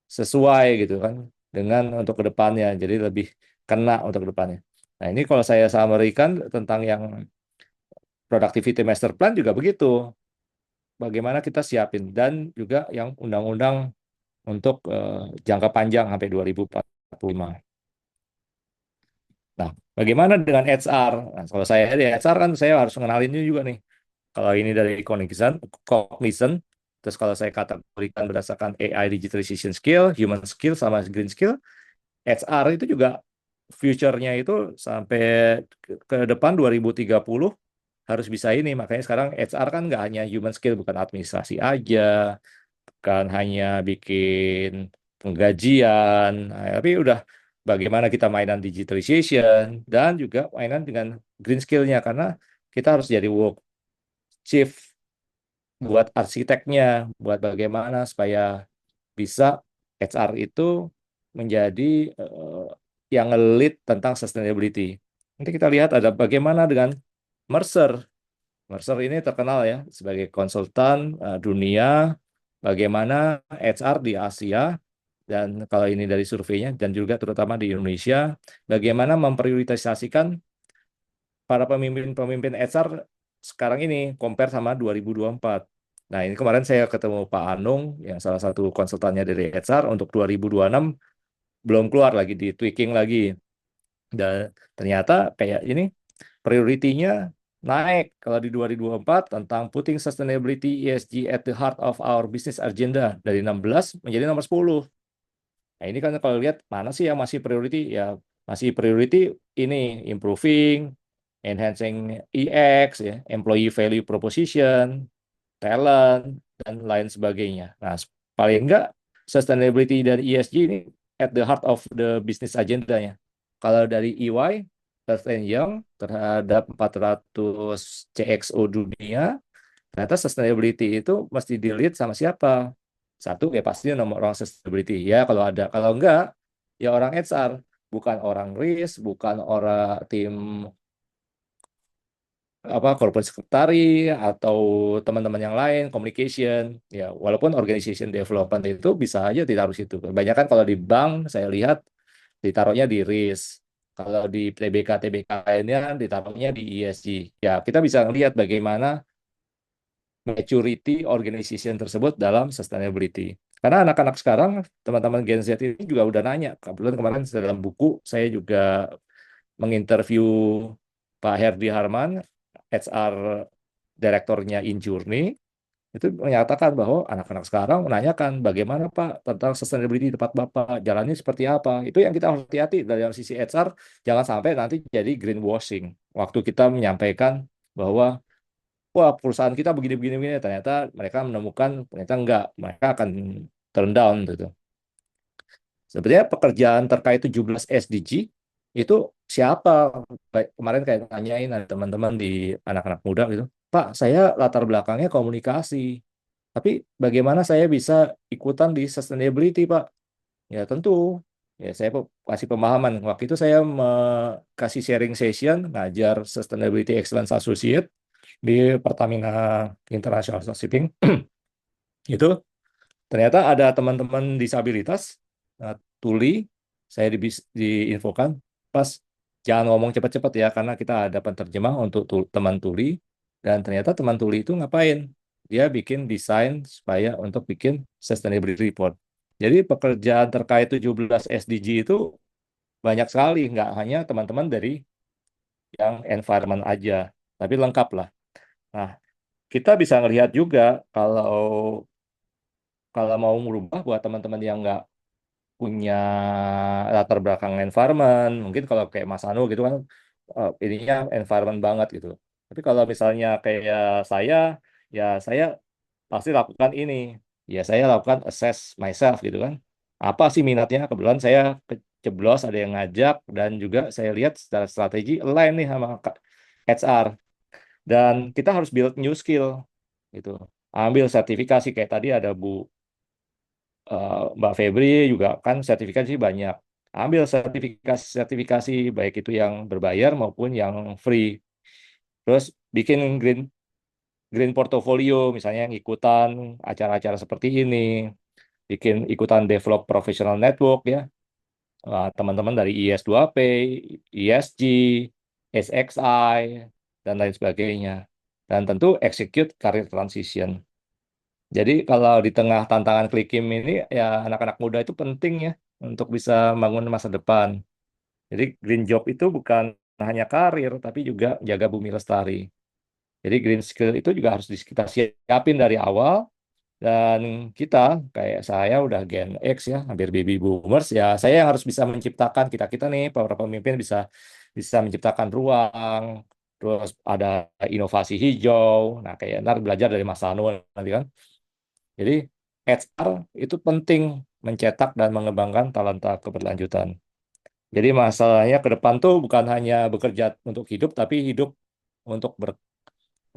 sesuai gitu kan dengan untuk kedepannya. Jadi lebih kena untuk kedepannya. Nah, ini kalau saya summary-kan tentang yang productivity master plan juga begitu. Bagaimana kita siapin dan juga yang undang-undang untuk jangka panjang sampai 2045. Nah, bagaimana dengan HR? Nah, kalau saya di HR kan saya harus mengenalin ini juga nih. Kalau ini dari Cognizant, terus kalau saya kategorikan berdasarkan AI digitalization skill, human skill, sama green skill, HR itu juga future-nya itu sampai ke depan 2030 harus bisa ini. Makanya sekarang HR kan nggak hanya human skill, bukan administrasi aja, bukan hanya bikin penggajian, nah, tapi udah bagaimana kita mainan digitalization dan juga mainan dengan green skill-nya karena kita harus jadi work chief buat arsiteknya, buat bagaimana supaya bisa HR itu menjadi yang nge-lead tentang sustainability. Nanti kita lihat ada bagaimana dengan Mercer. Mercer ini terkenal ya sebagai konsultan dunia bagaimana HR di Asia dan kalau ini dari surveinya dan juga terutama di Indonesia bagaimana memprioritasasikan para pemimpin-pemimpin HR sekarang ini compare sama 2024. Nah, ini kemarin saya ketemu Pak Anung yang salah satu konsultannya dari HR untuk 2026 belum keluar lagi di tweaking lagi. Dan ternyata kayak ini prioritinya naik kalau di 2024 tentang putting sustainability ESG at the heart of our business agenda dari 16 menjadi nomor 10. Nah, ini kan kalau lihat mana sih yang masih priority ya masih priority ini improving, enhancing EX ya, employee value proposition, talent dan lain sebagainya. Nah, paling enggak sustainability dan ESG ini at the heart of the business agenda-nya. Kalau dari EY, Ernst Young terhadap 400 CXO dunia, ternyata sustainability itu mesti di-lead sama siapa? Satu, ya pasti nomor orang sustainability. Ya, kalau ada. Kalau enggak, ya orang HR. Bukan orang risk, bukan orang tim corporate secretary atau teman-teman yang lain communication ya walaupun organization development itu bisa aja ditaruh situ kebanyakan kalau di bank saya lihat ditaruhnya di risk kalau di TBK lainnya ditaruhnya di ESG ya kita bisa lihat bagaimana maturity organization tersebut dalam sustainability karena anak-anak sekarang teman-teman Gen Z ini juga udah nanya kebetulan kemarin dalam buku saya juga menginterview Pak Herdi Harman, HR direktornya Injourney, itu menyatakan bahwa anak-anak sekarang menanyakan bagaimana Pak tentang sustainability di tempat Bapak, jalannya seperti apa. Itu yang kita harus hati-hati dari sisi HR, jangan sampai nanti jadi greenwashing. Waktu kita menyampaikan bahwa wah perusahaan kita begini-begini, ternyata mereka menemukan ternyata enggak, mereka akan turn down gitu. Sebenarnya pekerjaan terkait 17 SDG itu siapa? Kemarin kayak nanyain ada teman-teman di anak-anak muda gitu. Pak, saya latar belakangnya komunikasi. Tapi bagaimana saya bisa ikutan di sustainability, Pak? Ya tentu. Ya saya kasih pemahaman. Waktu itu saya kasih sharing session ngajar Sustainability Excellence Associate di Pertamina International Shipping. Itu ternyata ada teman-teman disabilitas tuli saya diinfokan pas jangan ngomong cepat-cepat ya karena kita ada penerjemah untuk teman tuli dan ternyata teman tuli itu ngapain dia bikin desain supaya untuk bikin sustainability report jadi pekerjaan terkait 17 SDG itu banyak sekali nggak hanya teman-teman dari yang environment aja tapi lengkap lah nah kita bisa ngelihat juga kalau kalau mau merubah buat teman-teman yang nggak punya latar belakang environment, mungkin kalau kayak Mas Anu gitu kan ininya environment banget gitu. Tapi kalau misalnya kayak ya saya pasti lakukan ini. Ya saya lakukan assess myself gitu kan. Apa sih minatnya? Kebetulan saya keceblos ada yang ngajak dan juga saya lihat secara strategi align nih sama HR. Dan kita harus build new skill gitu. Ambil sertifikasi kayak tadi ada Bu Mbak Febri juga kan sertifikasi banyak. Ambil sertifikasi baik itu yang berbayar maupun yang free. Terus bikin green portfolio misalnya yang ikutan acara-acara seperti ini, bikin ikutan develop professional network ya. Teman-teman dari IS2P, ESG, SXI dan lain sebagainya. Dan tentu execute career transition. Jadi kalau di tengah tantangan klikim ini ya anak-anak muda itu penting ya untuk bisa bangun masa depan. Jadi green job itu bukan hanya karir, tapi juga jaga bumi lestari. Jadi green skill itu juga harus kita siapin dari awal. Dan kita, kayak saya udah Gen X ya, hampir baby boomers ya, saya yang harus bisa menciptakan, kita nih para pemimpin bisa bisa menciptakan ruang, terus ada inovasi hijau. Nah, kayak ntar belajar dari Mas Anu nanti kan. Jadi HR itu penting mencetak dan mengembangkan talenta keberlanjutan. Jadi masalahnya ke depan tuh bukan hanya bekerja untuk hidup, tapi hidup untuk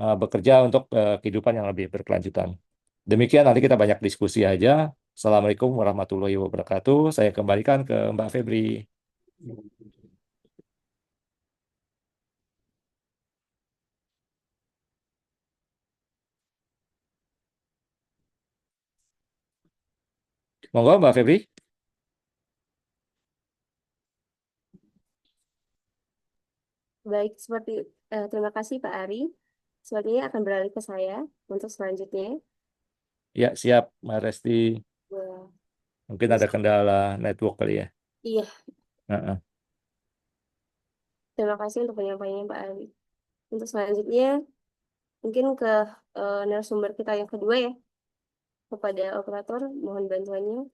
bekerja untuk kehidupan yang lebih berkelanjutan. Demikian, nanti kita banyak diskusi aja. Assalamualaikum warahmatullahi wabarakatuh. Saya kembalikan ke Mbak Febri. Monggo Mbak Febri. Baik, terima kasih Pak Ari. Sepertinya akan beralih ke saya untuk selanjutnya. Ya, siap Mbak Resti. Wah, Mungkin ada kendala network kali ya. iya, Heeh. terima kasih untuk penyampaiannya Pak Ari. Untuk selanjutnya, mungkin ke narasumber kita yang kedua ya, kepada operator, mohon bantuannya.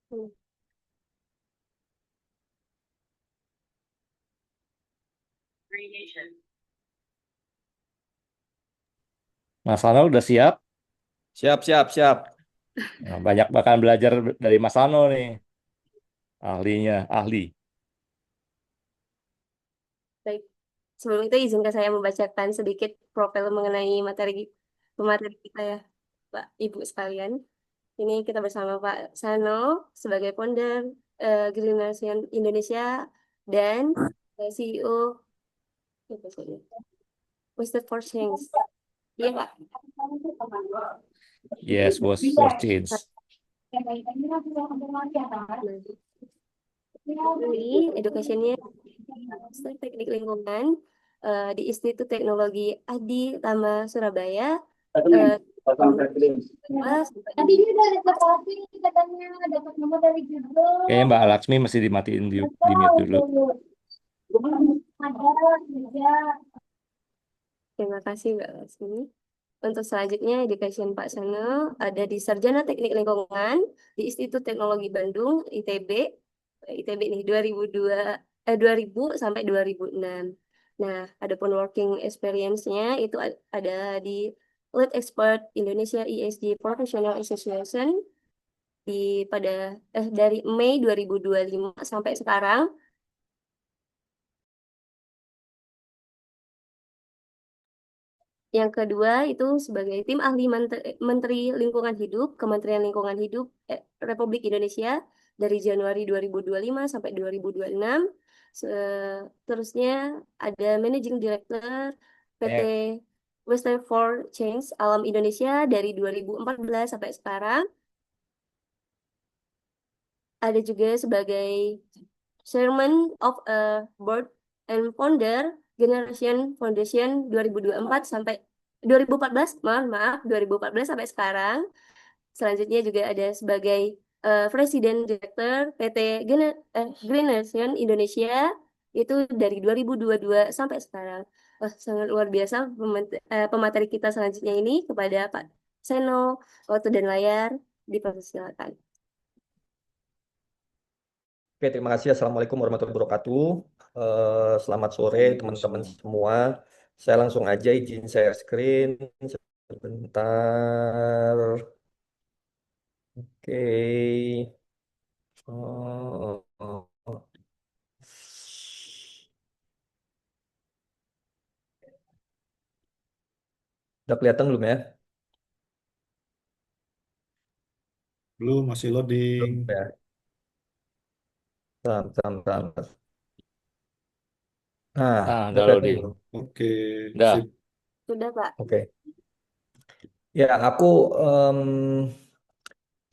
Hmm. Mas Ano udah siap? Siap, siap, siap. Nah, banyak bakal belajar dari Mas Ano nih. Ahlinya, ahli. Baik, sebelum itu izinkan saya membacakan sedikit profil mengenai pemateri kita ya, Pak, Ibu sekalian. Ini kita bersama Pak Sano sebagai founder Green Nation Indonesia dan CEO apa sih ini? Wasted for Change. Iya, Pak. Yes, was for change. Ini educationnya Master Teknik Lingkungan di Institut Teknologi Adi Tama Surabaya. Tadi dia udah dapat katanya dapat nomor dari Google. Kayaknya Mbak Laksmi masih dimatiin di mute dulu. Ada. Terima kasih Mbak Lasmi. Untuk selanjutnya Education Pak Sano ada di Sarjana Teknik Lingkungan di Institut Teknologi Bandung ITB. ITB nih 2000 sampai 2006. Nah, adapun working experience-nya itu ada di Lead Expert Indonesia ESG Professional Association dari Mei 2025 sampai sekarang. Yang kedua itu sebagai tim ahli Menteri Lingkungan Hidup, Kementerian Lingkungan Hidup Republik Indonesia dari Januari 2025 sampai 2026. Terusnya ada Managing Director PT Waste for Change Alam Indonesia dari 2014 sampai sekarang. Ada juga sebagai Chairman of a Board and Founder Generation Foundation 2024 sampai 2014, maaf 2014 sampai sekarang. Selanjutnya juga ada sebagai Presiden Direktur PT Green Nation Indonesia itu dari 2022 sampai sekarang. Sangat luar biasa pemateri kita selanjutnya ini kepada Pak Seno, waktu dan layar dipersilakan. Oke, terima kasih. Assalamualaikum warahmatullahi wabarakatuh. Selamat sore teman-teman semua. Saya langsung aja izin share screen sebentar. Oke. Oh, oh, oh. Udah kelihatan belum ya? Belum, masih loading. Belum ya. Bentar. Nah, Ah, udah udah kelihatan loading. belum? Oke, Udah. sip. Sudah, Pak. Oke. Ya, aku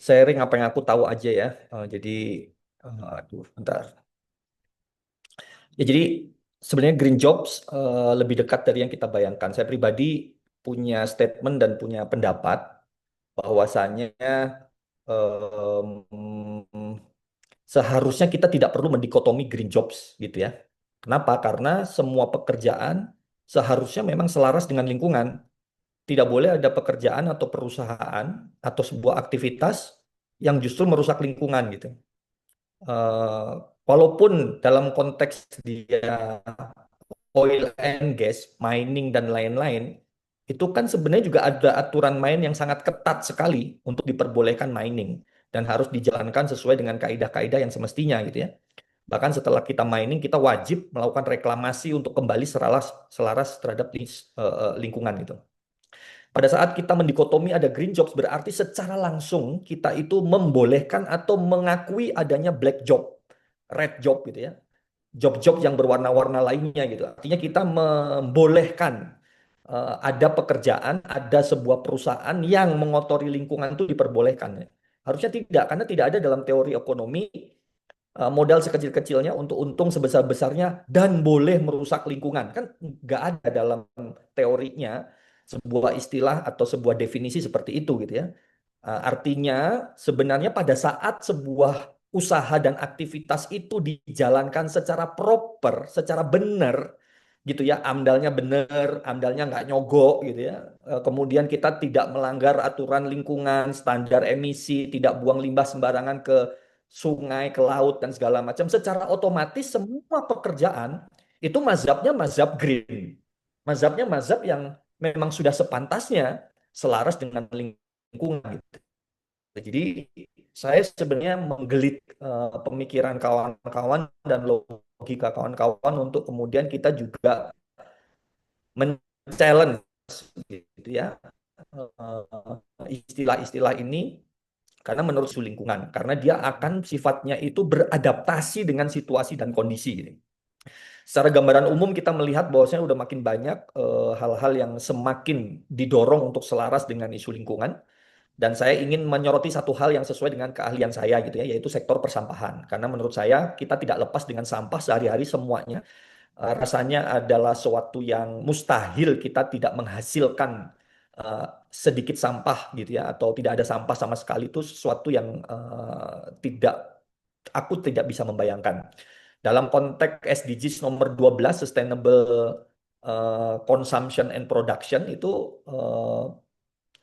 sharing apa yang aku tahu aja ya. Jadi, aduh, bentar. Ya, jadi sebenarnya green jobs lebih dekat dari yang kita bayangkan. Saya pribadi punya statement dan punya pendapat bahwasanya seharusnya kita tidak perlu mendikotomi green jobs gitu ya. Kenapa? Karena semua pekerjaan seharusnya memang selaras dengan lingkungan. Tidak boleh ada pekerjaan atau perusahaan atau sebuah aktivitas yang justru merusak lingkungan gitu. Eh, Walaupun dalam konteks dia oil and gas, mining dan lain-lain, itu kan sebenarnya juga ada aturan main yang sangat ketat sekali untuk diperbolehkan mining dan harus dijalankan sesuai dengan kaidah-kaidah yang semestinya gitu ya. Bahkan setelah kita mining, kita wajib melakukan reklamasi untuk kembali selaras terhadap lingkungan gitu. Pada saat kita mendikotomi ada green jobs, berarti secara langsung kita itu membolehkan atau mengakui adanya black job, red job gitu ya. Job-job yang berwarna-warna lainnya gitu. Artinya kita membolehkan ada pekerjaan, ada sebuah perusahaan yang mengotori lingkungan itu diperbolehkan. Harusnya tidak, karena tidak ada dalam teori ekonomi modal sekecil-kecilnya untuk untung sebesar-besarnya dan boleh merusak lingkungan. Kan nggak ada dalam teorinya sebuah istilah atau sebuah definisi seperti itu gitu ya. Artinya sebenarnya pada saat sebuah usaha dan aktivitas itu dijalankan secara proper, secara benar gitu ya, amdalnya benar, amdalnya nggak nyogok gitu ya. Kemudian kita tidak melanggar aturan lingkungan, standar emisi, tidak buang limbah sembarangan ke sungai, ke laut dan segala macam. Secara otomatis semua pekerjaan itu mazhabnya mazhab green. Mazhabnya mazhab yang memang sudah sepantasnya selaras dengan lingkungan gitu. Jadi saya sebenarnya menggelit pemikiran kawan-kawan dan logika kawan-kawan untuk kemudian kita juga men-challenge gitu ya istilah-istilah ini karena menurut isu lingkungan, karena dia akan sifatnya itu beradaptasi dengan situasi dan kondisi gitu. Secara gambaran umum kita melihat bahwasanya udah makin banyak hal-hal yang semakin didorong untuk selaras dengan isu lingkungan. Dan saya ingin menyoroti satu hal yang sesuai dengan keahlian saya gitu ya, yaitu sektor persampahan. Karena menurut saya kita tidak lepas dengan sampah sehari-hari semuanya. Rasanya adalah suatu yang mustahil kita tidak menghasilkan sedikit sampah gitu ya, atau tidak ada sampah sama sekali, itu sesuatu yang aku tidak bisa membayangkan. Dalam konteks SDGs nomor 12, Sustainable Consumption and Production, itu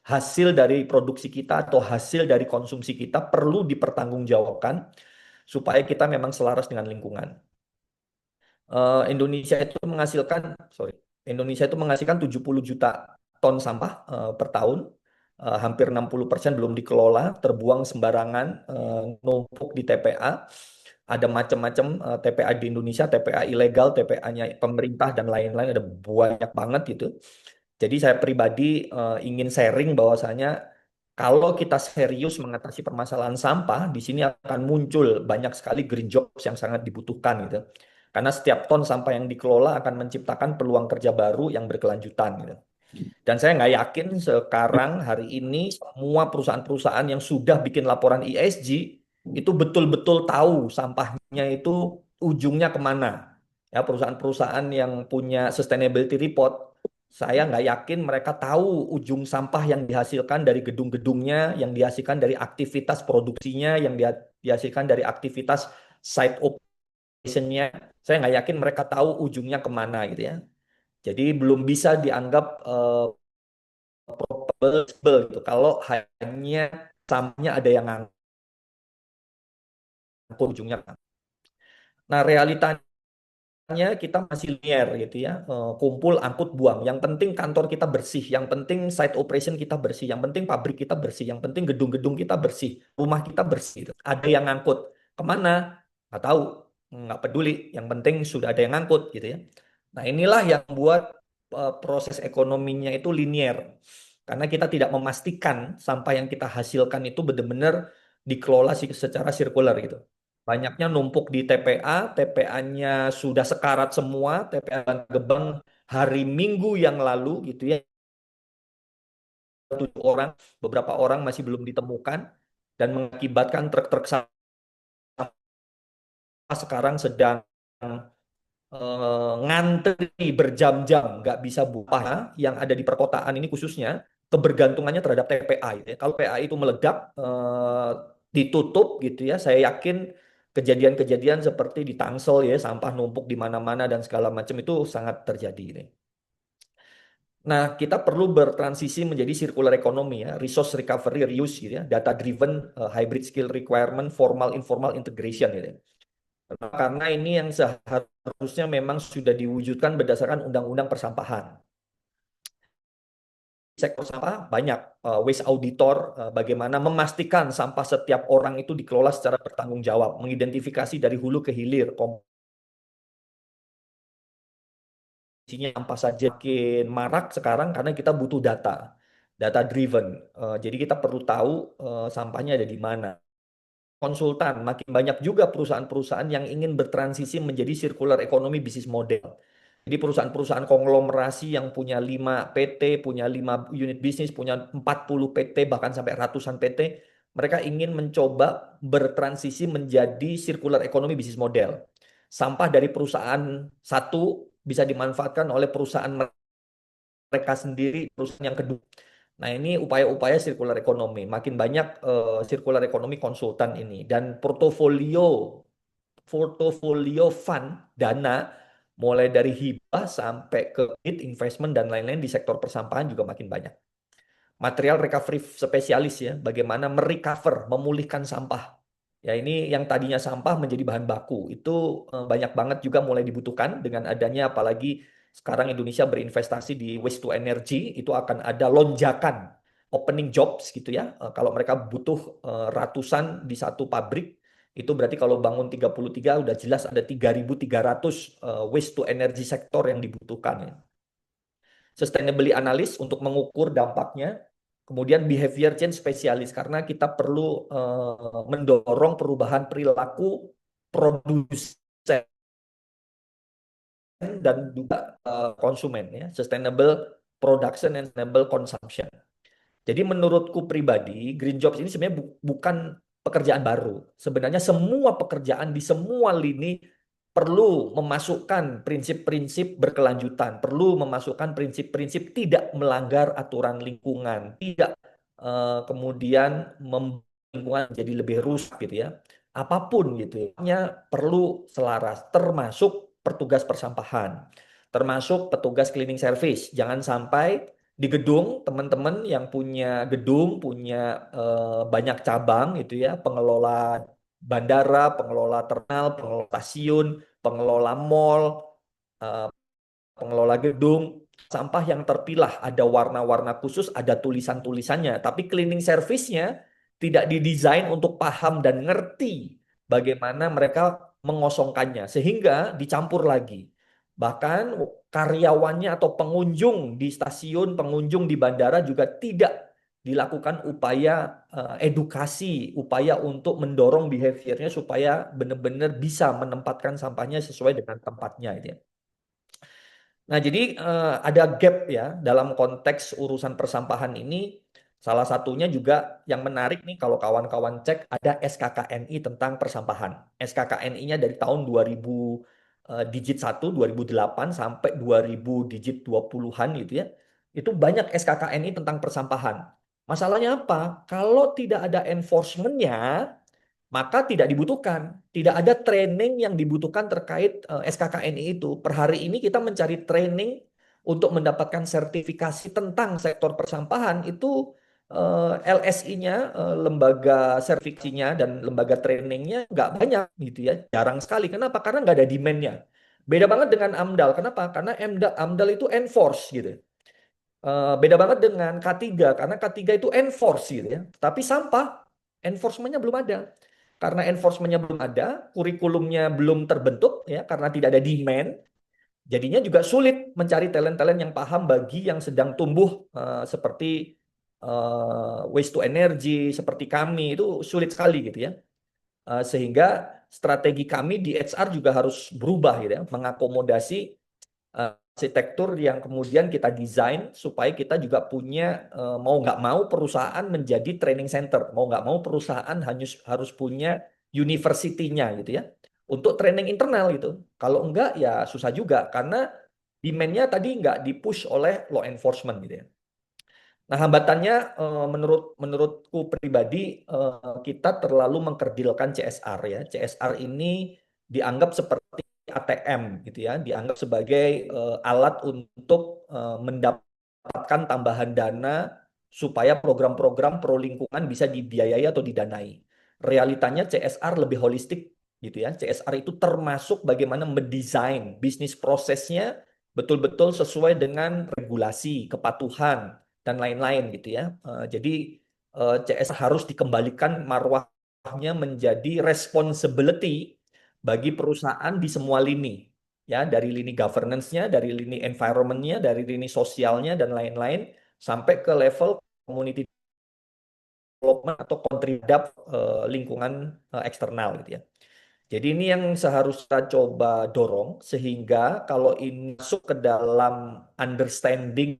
hasil dari produksi kita atau hasil dari konsumsi kita perlu dipertanggungjawabkan supaya kita memang selaras dengan lingkungan. Indonesia itu menghasilkan 70 juta ton sampah per tahun. Hampir 60% belum dikelola, terbuang sembarangan, numpuk di TPA. Ada macam-macam TPA di Indonesia, TPA ilegal, TPA-nya pemerintah dan lain-lain, ada banyak banget gitu. Jadi saya pribadi ingin sharing bahwasanya kalau kita serius mengatasi permasalahan sampah, di sini akan muncul banyak sekali green jobs yang sangat dibutuhkan gitu. Karena setiap ton sampah yang dikelola akan menciptakan peluang kerja baru yang berkelanjutan gitu. Dan saya nggak yakin sekarang hari ini semua perusahaan-perusahaan yang sudah bikin laporan ESG itu betul-betul tahu sampahnya itu ujungnya kemana. Ya, perusahaan-perusahaan yang punya sustainability report, saya nggak yakin mereka tahu ujung sampah yang dihasilkan dari gedung-gedungnya, yang dihasilkan dari aktivitas produksinya, yang dihasilkan dari aktivitas site operationnya. Saya nggak yakin mereka tahu ujungnya kemana gitu ya. Jadi belum bisa dianggap probable gitu. Kalau hanya sampahnya ada yang ngangkut ujungnya. Nah, realitanya kita masih linear gitu ya, kumpul angkut buang, yang penting kantor kita bersih, yang penting site operation kita bersih, yang penting pabrik kita bersih, yang penting gedung-gedung kita bersih, rumah kita bersih gitu. Ada yang ngangkut kemana nggak tahu, nggak peduli, yang penting sudah ada yang ngangkut gitu ya. Nah, inilah yang buat proses ekonominya itu linear, karena kita tidak memastikan sampah yang kita hasilkan itu benar-benar dikelola secara sirkular gitu. Banyaknya numpuk di TPA, TPA-nya sudah sekarat semua, TPA Bantar Gebang hari Minggu yang lalu gitu ya, 7 orang, beberapa orang masih belum ditemukan, dan mengakibatkan truk-truk sampah sekarang sedang ngantri berjam-jam, nggak bisa buka, yang ada di perkotaan ini khususnya, kebergantungannya terhadap TPA gitu ya. Kalau TPA itu meledak, ditutup gitu ya, saya yakin kejadian-kejadian seperti di Tangsel ya, sampah numpuk di mana-mana dan segala macam itu sangat terjadi gitu ya. Nah, kita perlu bertransisi menjadi circular economy ya, resource recovery, reuse gitu ya, data driven, hybrid skill requirement, formal informal integration gitu ya. Karena ini yang seharusnya memang sudah diwujudkan berdasarkan undang-undang persampahan. Sektor sampah banyak waste auditor, bagaimana memastikan sampah setiap orang itu dikelola secara bertanggung jawab, mengidentifikasi dari hulu ke hilir komposisinya sampah saja makin marak sekarang karena kita butuh data driven. Jadi kita perlu tahu sampahnya ada di mana. Konsultan, makin banyak juga perusahaan-perusahaan yang ingin bertransisi menjadi circular economy business model. Jadi perusahaan-perusahaan konglomerasi yang punya 5 PT, punya 5 unit bisnis, punya 40 PT, bahkan sampai ratusan PT, mereka ingin mencoba bertransisi menjadi circular economy business model. Sampah dari perusahaan satu bisa dimanfaatkan oleh perusahaan mereka sendiri, perusahaan yang kedua. Nah, ini upaya-upaya circular economy. Makin banyak circular economy konsultan ini. Dan portofolio fund, dana, mulai dari hibah sampai ke investment dan lain-lain di sektor persampahan juga makin banyak. Material recovery spesialis ya, bagaimana merecover, memulihkan sampah. Ya, ini yang tadinya sampah menjadi bahan baku. Itu banyak banget juga mulai dibutuhkan dengan adanya, apalagi sekarang Indonesia berinvestasi di waste to energy, itu akan ada lonjakan opening jobs gitu ya. Kalau mereka butuh ratusan di satu pabrik, itu berarti kalau bangun 33 udah jelas ada 3.300 waste to energy sektor yang dibutuhkan ya. Sustainability analyst untuk mengukur dampaknya. Kemudian behavior change spesialis karena kita perlu mendorong perubahan perilaku produsen dan juga konsumen ya, sustainable production and sustainable consumption. Jadi menurutku pribadi, green jobs ini sebenarnya bukan pekerjaan baru. Sebenarnya semua pekerjaan di semua lini perlu memasukkan prinsip-prinsip berkelanjutan, perlu memasukkan prinsip-prinsip tidak melanggar aturan lingkungan, tidak kemudian membuat lingkungan jadi lebih rusak gitu ya. Apapun gitu ya, perlu selaras, termasuk petugas persampahan, termasuk petugas cleaning service. Jangan sampai di gedung, teman-teman yang punya gedung, punya banyak cabang gitu ya, pengelola bandara, pengelola terminal, pengelola stasiun, pengelola mall, pengelola gedung, sampah yang terpilah ada warna-warna khusus, ada tulisan-tulisannya, tapi cleaning service-nya tidak didesain untuk paham dan ngerti bagaimana mereka mengosongkannya, sehingga dicampur lagi. Bahkan karyawannya atau pengunjung di stasiun, pengunjung di bandara juga tidak dilakukan upaya edukasi, upaya untuk mendorong behaviornya supaya benar-benar bisa menempatkan sampahnya sesuai dengan tempatnya. Ya. Nah, jadi ada gap ya dalam konteks urusan persampahan ini. Salah satunya juga yang menarik nih kalau kawan-kawan cek ada SKKNI tentang persampahan. SKKNI-nya dari tahun 2000 digit 1, 2008 sampai 2000 digit 20-an gitu ya. Itu banyak SKKNI tentang persampahan. Masalahnya apa? Kalau tidak ada enforcement-nya, maka tidak dibutuhkan. Tidak ada training yang dibutuhkan terkait SKKNI itu. Per hari ini kita mencari training untuk mendapatkan sertifikasi tentang sektor persampahan itu LSI-nya, lembaga sertifikasinya dan lembaga trainingnya nggak banyak gitu ya, jarang sekali. Kenapa? Karena nggak ada demand-nya. Beda banget dengan AMDAL. Kenapa? Karena AMDAL itu enforce gitu. Beda banget dengan K3 karena K3 itu enforce gitu ya. Tapi sampah enforcement-nya belum ada. Karena enforcement-nya belum ada, kurikulumnya belum terbentuk ya karena tidak ada demand. Jadinya juga sulit mencari talent-talent yang paham bagi yang sedang tumbuh seperti waste to energy, seperti kami itu sulit sekali gitu ya. Sehingga strategi kami di HR juga harus berubah gitu ya, mengakomodasi arsitektur yang kemudian kita desain supaya kita juga punya mau nggak mau perusahaan menjadi training center, mau nggak mau perusahaan harus punya university-nya gitu ya untuk training internal gitu. Kalau enggak ya susah juga karena demand-nya tadi nggak dipush oleh law enforcement gitu ya. Nah, hambatannya menurutku pribadi kita terlalu mengkerdilkan CSR ya. CSR ini dianggap seperti ATM gitu ya, dianggap sebagai alat untuk mendapatkan tambahan dana supaya program-program pro lingkungan bisa dibiayai atau didanai. Realitanya CSR lebih holistik gitu ya. CSR itu termasuk bagaimana mendesain bisnis prosesnya betul-betul sesuai dengan regulasi, kepatuhan dan lain-lain gitu ya. Jadi CS harus dikembalikan marwahnya menjadi responsibility bagi perusahaan di semua lini, ya, dari lini governance-nya, dari lini environment-nya, dari lini sosialnya dan lain-lain sampai ke level community development atau kontribusi terhadap lingkungan eksternal gitu ya. Jadi ini yang seharusnya coba dorong sehingga kalau ini masuk ke dalam understanding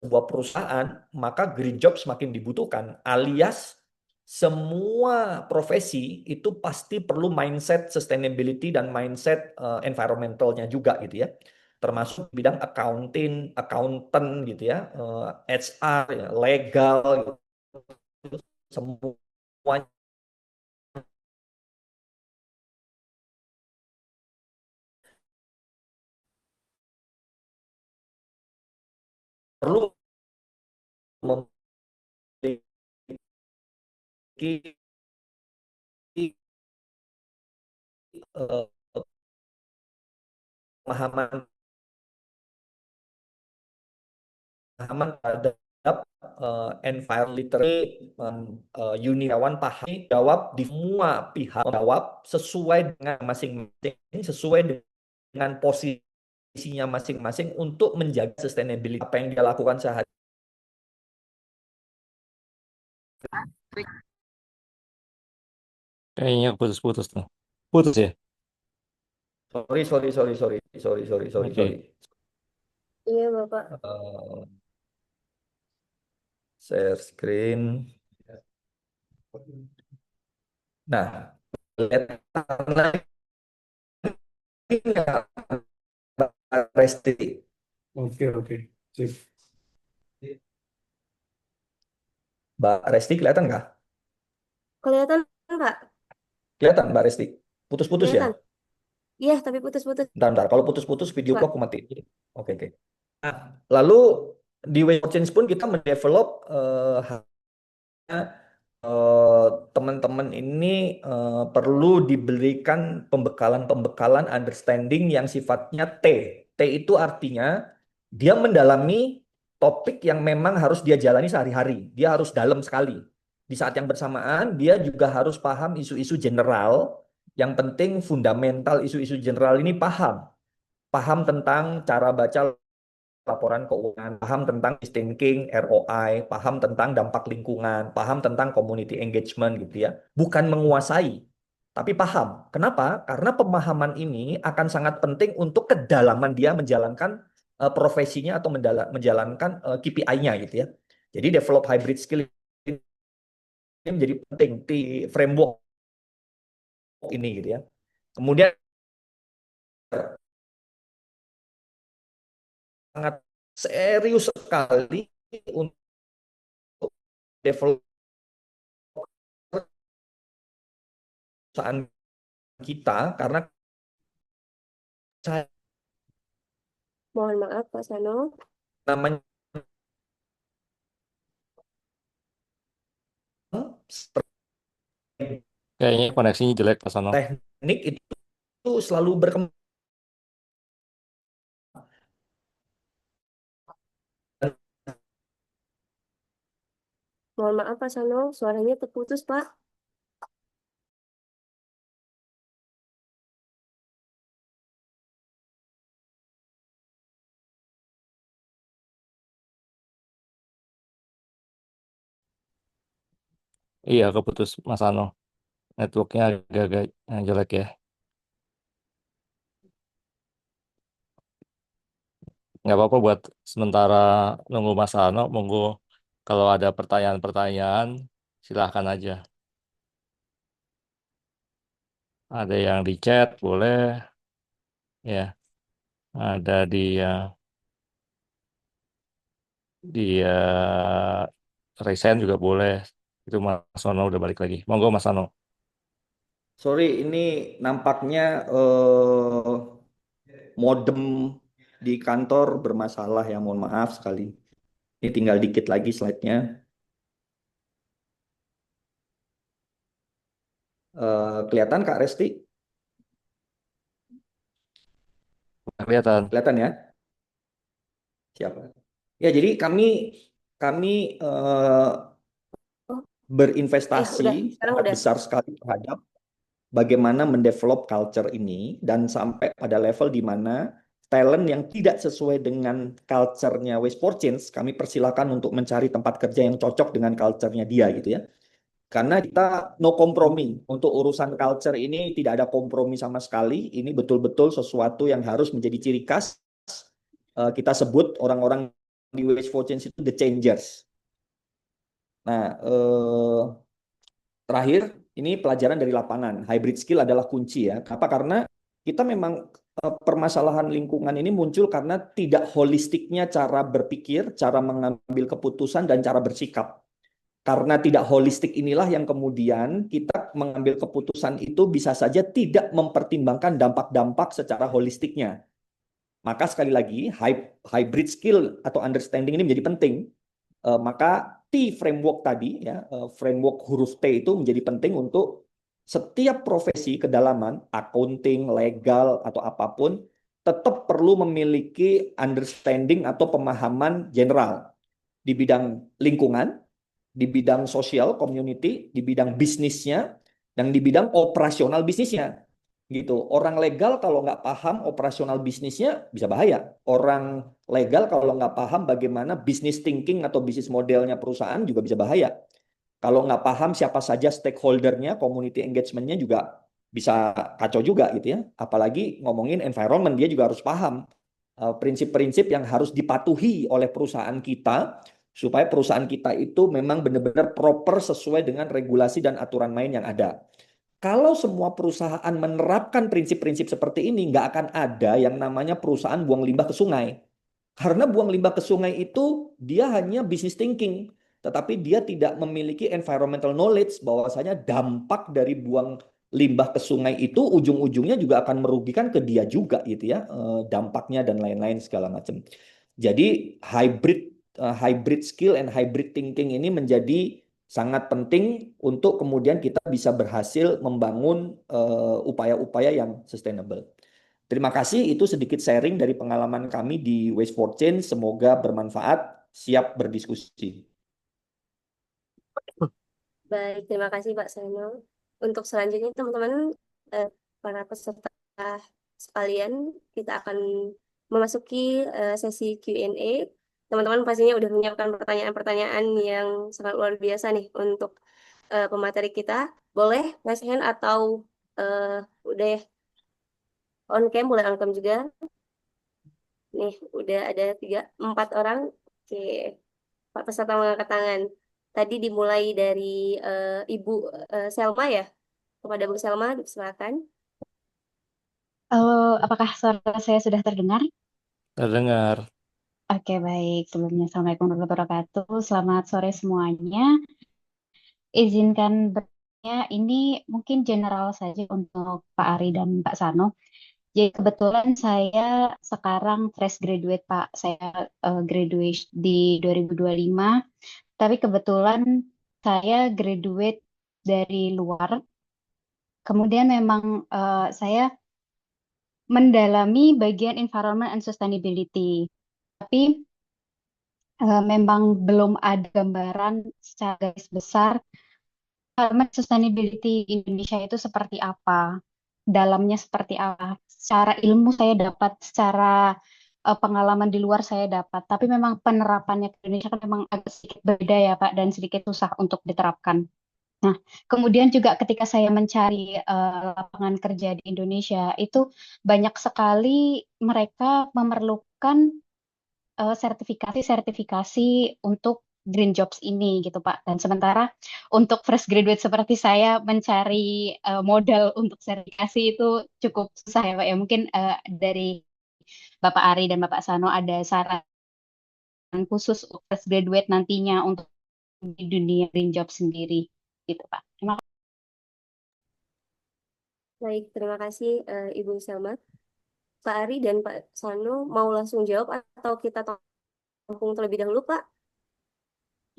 sebuah perusahaan, maka green job semakin dibutuhkan. Alias semua profesi itu pasti perlu mindset sustainability dan mindset environmentalnya juga gitu ya. Termasuk bidang accounting, accountant gitu ya, HR, ya, legal, gitu. Semuanya perlu memiliki eh, pemahaman pemahaman terhadap environment literary, Yuniawan paham jawab di semua pihak jawab sesuai dengan masing-masing, sesuai dengan posisinya masing-masing untuk menjaga sustainability apa yang dia lakukan sehari. Kayaknya putus-putus tuh. Putus ya? Sorry. Oke. Iya, Bapak. Eh, share screen. Nah, lihat lagi nggak, Mbak Resti? Oke. Sip. Mbak Resti kelihatan nggak? Kelihatan nggak? Kelihatan Mbak Resti? Putus-putus ya? Kelihatan. Iya, tapi putus-putus, Bentar. Kalau putus-putus videoku Pak. aku matiin. Oke. Nah, lalu di Way for Change pun kita mendevelop teman-teman ini perlu diberikan pembekalan understanding yang sifatnya T. T itu artinya dia mendalami topik yang memang harus dia jalani sehari-hari. Dia harus dalam sekali. Di saat yang bersamaan, dia juga harus paham isu-isu general. Yang penting fundamental isu-isu general ini paham. Paham tentang cara baca laporan keuangan, paham tentang thinking, ROI, paham tentang dampak lingkungan, paham tentang community engagement gitu ya. Bukan menguasai, tapi paham. Kenapa? Karena pemahaman ini akan sangat penting untuk kedalaman dia menjalankan profesinya atau menjalankan KPI-nya gitu ya. Jadi develop hybrid skill ini menjadi penting di framework ini gitu ya. Kemudian sangat serius sekali untuk develop perusahaan kita karena saya Mohon maaf, Pak Sano. namanya Kayaknya koneksinya jelek Pak Sono. teknik itu selalu berkembang. Mohon maaf, Pak Sano. Suaranya terputus, Pak. Iya, keputus Mas Ano. Networknya agak-agak jelek ya. Nggak apa-apa buat sementara nunggu Mas Ano, nunggu kalau ada pertanyaan-pertanyaan, silahkan aja. Ada yang di chat, boleh. Ya, ada di dia resign juga boleh. Itu Mas Sono udah balik lagi. Monggo Mas Sono. Sorry, ini nampaknya modem di kantor bermasalah ya, mohon maaf sekali. Ini tinggal dikit lagi slide-nya. Kelihatan Kak Resti? Kelihatan. Kelihatan ya? Siapa? Ya, jadi kami Oh, berinvestasi udah. Sekarang sangat udah. besar sekali terhadap bagaimana mendevelop culture ini dan sampai pada level di mana talent yang tidak sesuai dengan culture-nya Waste for Change, kami persilakan untuk mencari tempat kerja yang cocok dengan culture-nya dia gitu ya. Karena kita no kompromi untuk urusan culture ini, tidak ada kompromi sama sekali. Ini betul-betul sesuatu yang harus menjadi ciri khas. Kita sebut orang-orang di Waste for Change itu the changers. Nah, terakhir, ini pelajaran dari lapangan. Hybrid skill adalah kunci ya. Kenapa? Karena kita memang permasalahan lingkungan ini muncul karena tidak holistiknya cara berpikir, cara mengambil keputusan, dan cara bersikap. Karena tidak holistik inilah yang kemudian kita mengambil keputusan itu bisa saja tidak mempertimbangkan dampak-dampak secara holistiknya. Maka sekali lagi, hybrid skill atau understanding ini menjadi penting. Maka T framework tadi, ya, framework huruf T itu menjadi penting untuk setiap profesi kedalaman, accounting, legal, atau apapun, tetap perlu memiliki understanding atau pemahaman general di bidang lingkungan, di bidang sosial, community, di bidang bisnisnya, dan di bidang operasional bisnisnya. Gitu. Orang legal kalau nggak paham operasional bisnisnya bisa bahaya. Orang legal kalau nggak paham bagaimana bisnis thinking atau bisnis modelnya perusahaan juga bisa bahaya. Kalau nggak paham siapa saja stakeholdernya, community engagementnya juga bisa kacau juga gitu ya. Apalagi ngomongin environment, dia juga harus paham prinsip-prinsip yang harus dipatuhi oleh perusahaan kita supaya perusahaan kita itu memang benar-benar proper sesuai dengan regulasi dan aturan main yang ada. Kalau semua perusahaan menerapkan prinsip-prinsip seperti ini, nggak akan ada yang namanya perusahaan buang limbah ke sungai. Karena buang limbah ke sungai itu dia hanya business thinking, tetapi dia tidak memiliki environmental knowledge bahwasanya dampak dari buang limbah ke sungai itu ujung-ujungnya juga akan merugikan ke dia juga gitu ya, dampaknya dan lain-lain segala macam. Jadi hybrid skill and hybrid thinking ini menjadi sangat penting untuk kemudian kita bisa berhasil membangun upaya-upaya yang sustainable. Terima kasih, itu sedikit sharing dari pengalaman kami di Waste for Change. Semoga bermanfaat, siap berdiskusi. Baik, terima kasih Pak Seno. Untuk selanjutnya teman-teman, para peserta sekalian, kita akan memasuki sesi Q&A. Teman-teman pastinya udah menyiapkan pertanyaan-pertanyaan yang sangat luar biasa nih untuk pemateri kita. Boleh raise hand atau udah on cam, boleh on cam juga. Nih, udah ada 4 orang. Oke, Pak peserta mengangkat tangan. Tadi dimulai dari Ibu Selma ya. Kepada Bu Selma, silakan. Halo, apakah suara saya sudah terdengar? Terdengar. Oke, baik. Sebelumnya, Assalamualaikum warahmatullahi wabarakatuh. Selamat sore semuanya. Izinkan bertanya, ini mungkin general saja untuk Pak Ari dan Pak Sano. Jadi kebetulan saya sekarang fresh graduate, Pak. Saya graduate di 2025, tapi kebetulan saya graduate dari luar. Kemudian memang saya mendalami bagian environment and sustainability. Tapi memang belum ada gambaran secara garis besar environment sustainability Indonesia itu seperti apa, dalamnya seperti apa. Secara ilmu saya dapat, secara pengalaman di luar saya dapat. Tapi memang penerapannya ke Indonesia kan memang agak sedikit berbeda ya Pak, dan sedikit susah untuk diterapkan. Nah, kemudian juga ketika saya mencari lapangan kerja di Indonesia, itu banyak sekali mereka memerlukan sertifikasi-sertifikasi untuk green jobs ini gitu Pak. Dan sementara untuk fresh graduate seperti saya mencari modal untuk sertifikasi itu cukup susah ya Pak ya. Mungkin dari Bapak Ari dan Bapak Sano ada saran khusus fresh graduate nantinya untuk di dunia green job sendiri gitu Pak. Terima kasih. Baik, terima kasih Ibu Selma. Pak Ari dan Pak Sano mau langsung jawab atau kita tampung terlebih dahulu, Pak?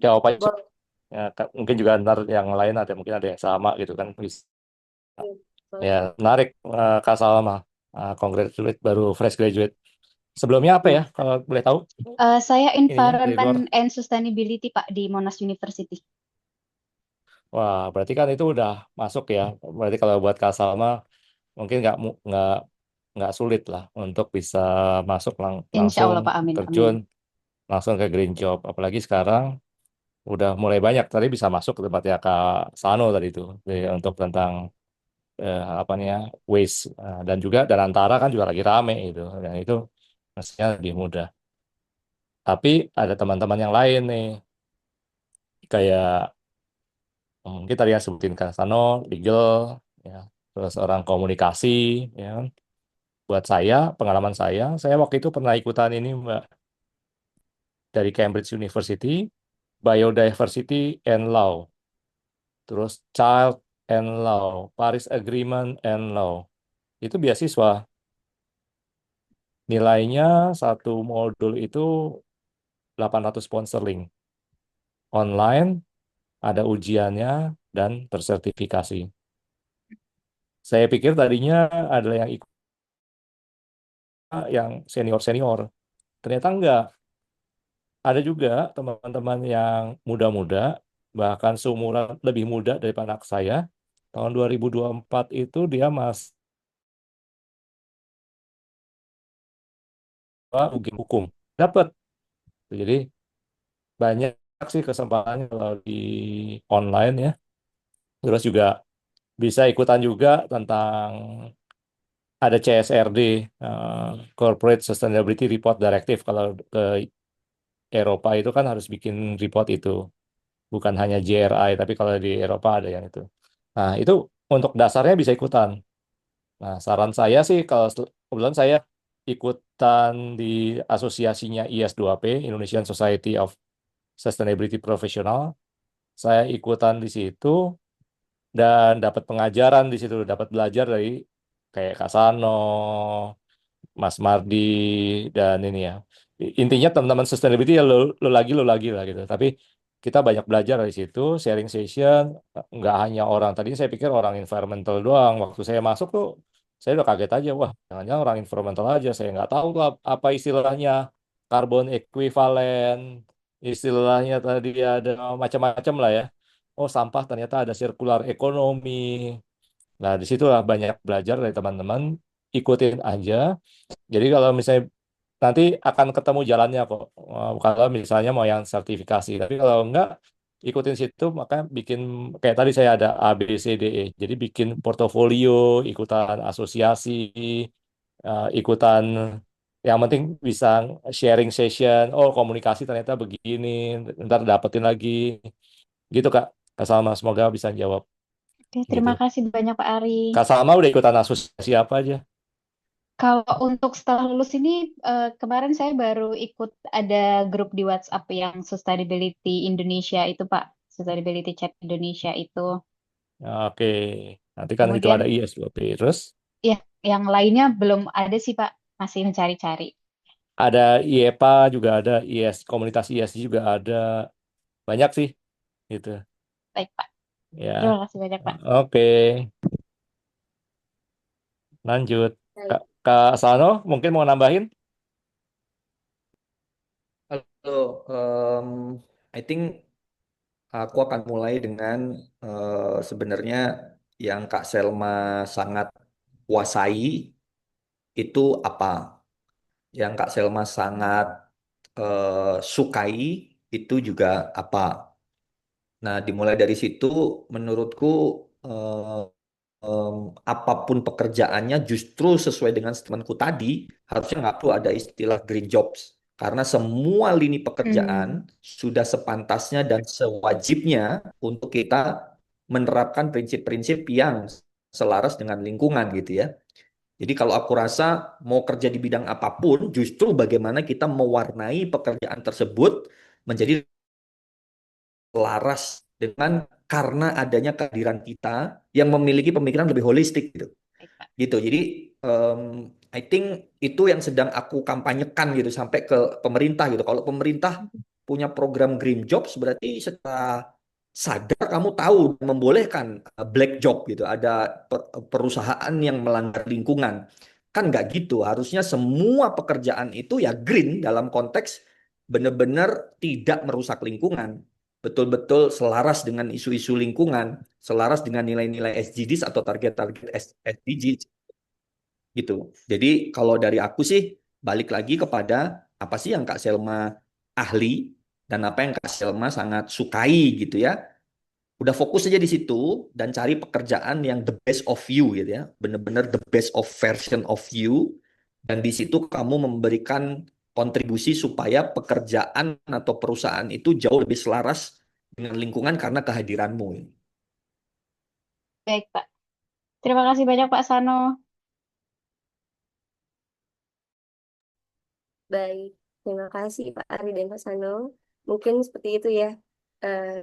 Jawab aja. Boleh. Ya, mungkin juga ntar yang lain mungkin ada yang sama gitu kan. Boleh. Ya, menarik Kak Salma. Congratulate baru fresh graduate. Sebelumnya apa ya kalau boleh tahu? Saya Ininya dari luar. Environment and Sustainability Pak di Monash University. Wah, berarti kan itu udah masuk ya. Berarti kalau buat Kak Salma mungkin nggak sulit lah untuk bisa masuk Insya langsung Allah Pak, amin, terjun amin. langsung ke green job. Apalagi sekarang udah mulai banyak. Tadi bisa masuk ke tempatnya Kak Sano tadi itu untuk tentang apa nih ya waste. Dan juga dan antara kan juga lagi rame itu. Dan itu mestinya lebih mudah. Tapi ada teman-teman yang lain nih kayak mungkin tadi yang sebutin Kak Sano, legal, ya, terus orang komunikasi, ya kan. Buat saya, pengalaman saya waktu itu pernah ikutan ini Mbak dari Cambridge University, Biodiversity and Law, terus Child and Law, Paris Agreement and Law. Itu beasiswa. Nilainya satu modul itu 800 pound sterling. Online, ada ujiannya dan tersertifikasi. Saya pikir tadinya adalah yang ikut yang senior-senior. Ternyata enggak. Ada juga teman-teman yang muda-muda, bahkan seumuran lebih muda daripada anak saya. Tahun 2024 itu dia mungkin hukum. Dapat. Jadi banyak sih kesempatannya kalau di online ya. Terus juga bisa ikutan juga tentang ada CSRD, Corporate Sustainability Report Directive. Kalau ke Eropa itu kan harus bikin report itu. Bukan hanya JRI, tapi kalau di Eropa ada yang itu. Nah, itu untuk dasarnya bisa ikutan. Nah, saran saya sih, kalau kebetulan saya ikutan di asosiasinya IS2P, Indonesian Society of Sustainability Professional, saya ikutan di situ dan dapat pengajaran di situ, dapat belajar dari kayak Kak Sano, Mas Mardi, dan ini ya. Intinya teman-teman sustainability ya lo lagi lah gitu. Tapi kita banyak belajar dari situ, sharing session, nggak hanya orang. Tadi saya pikir orang environmental doang. Waktu saya masuk tuh, saya udah kaget aja. Wah, jangan-jangan orang environmental aja. Saya nggak tahu tuh apa istilahnya carbon equivalent, istilahnya tadi ada macam-macam lah ya. Oh, sampah ternyata ada circular economy. Nah, disitulah banyak belajar dari teman-teman. Ikutin aja. Jadi kalau misalnya nanti akan ketemu jalannya kok. Kalau misalnya mau yang sertifikasi. Tapi kalau enggak, ikutin situ, maka bikin, kayak tadi saya ada A, B, C, D, E. Jadi bikin portofolio, ikutan asosiasi, ikutan, yang penting bisa sharing session. Oh, komunikasi ternyata begini, ntar dapetin lagi. Gitu, Kak. Kak Salma, semoga bisa jawab. Oke, Gitu. terima kasih banyak Pak Ari. Kak Salma udah ikutan asosiasi apa aja? Kalau untuk setelah lulus ini, kemarin saya baru ikut ada grup di WhatsApp yang Sustainability Indonesia itu Pak, Sustainability Chat Indonesia itu. Oke, nanti kan itu Kemudian ada IS2P. Terus ya, yang lainnya belum ada sih Pak, masih mencari-cari. ada IEPA juga ada, IS, komunitas ISG juga ada. Banyak sih, gitu. Baik Pak, Ya, terima kasih banyak Pak. oke. Lanjut. Baik. Kak Sano, mungkin mau nambahin? Halo, I think aku akan mulai dengan sebenarnya yang Kak Selma sangat kuasai itu apa? Yang Kak Selma sangat sukai itu juga apa? Nah, dimulai dari situ, menurutku eh, apapun pekerjaannya justru sesuai dengan statementku tadi, harusnya nggak perlu ada istilah green jobs. Karena semua lini pekerjaan sudah sepantasnya dan sewajibnya untuk kita menerapkan prinsip-prinsip yang selaras dengan lingkungan gitu ya. Jadi kalau aku rasa mau kerja di bidang apapun, justru bagaimana kita mewarnai pekerjaan tersebut menjadi laras dengan karena adanya kehadiran kita yang memiliki pemikiran lebih holistik gitu. Baik, Pak. Gitu. Jadi um, I think itu yang sedang aku kampanyekan gitu sampai ke pemerintah gitu. Kalau pemerintah punya program Green Jobs berarti secara sadar kamu tahu dan membolehkan black job gitu. Ada perusahaan yang melanggar lingkungan. Kan nggak gitu. Harusnya semua pekerjaan itu ya green dalam konteks benar-benar tidak merusak lingkungan. Betul-betul selaras dengan isu-isu lingkungan, selaras dengan nilai-nilai SDGs atau target-target SDGs gitu. Jadi kalau dari aku sih balik lagi kepada apa sih yang Kak Selma ahli dan apa yang Kak Selma sangat sukai gitu ya. Udah fokus aja di situ dan cari pekerjaan yang the best of you gitu ya. Bener-bener the best of version of you dan di situ kamu memberikan kontribusi supaya pekerjaan atau perusahaan itu jauh lebih selaras dengan lingkungan karena kehadiranmu. Baik, Pak. Terima kasih banyak Pak Sano. Baik, terima kasih Pak Ari dan Pak Sano. Mungkin seperti itu ya,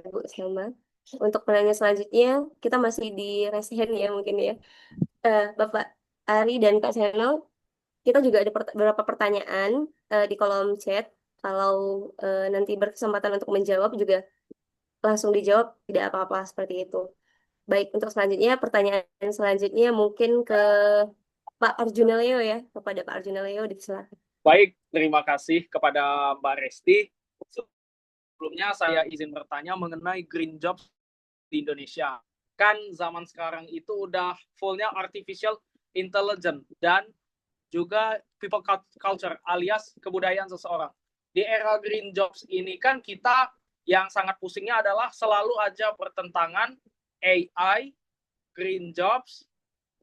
Bu Selma. Untuk pertanyaan selanjutnya, kita masih di raise hand ya mungkin ya. Bapak Ari dan Kak Sano, kita juga ada beberapa pertanyaan di kolom chat. Kalau nanti berkesempatan untuk menjawab juga langsung dijawab, tidak apa-apa seperti itu. Baik, untuk selanjutnya, pertanyaan selanjutnya mungkin ke Pak Arjuna Leo ya, kepada Pak Arjuna Leo, disilakan. Baik, terima kasih kepada Mbak Resti. Sebelumnya saya izin bertanya mengenai green jobs di Indonesia. Kan zaman sekarang itu udah fullnya artificial intelligence dan juga people culture alias kebudayaan seseorang. Di era green jobs ini kan kita yang sangat pusingnya adalah selalu aja bertentangan AI, green jobs,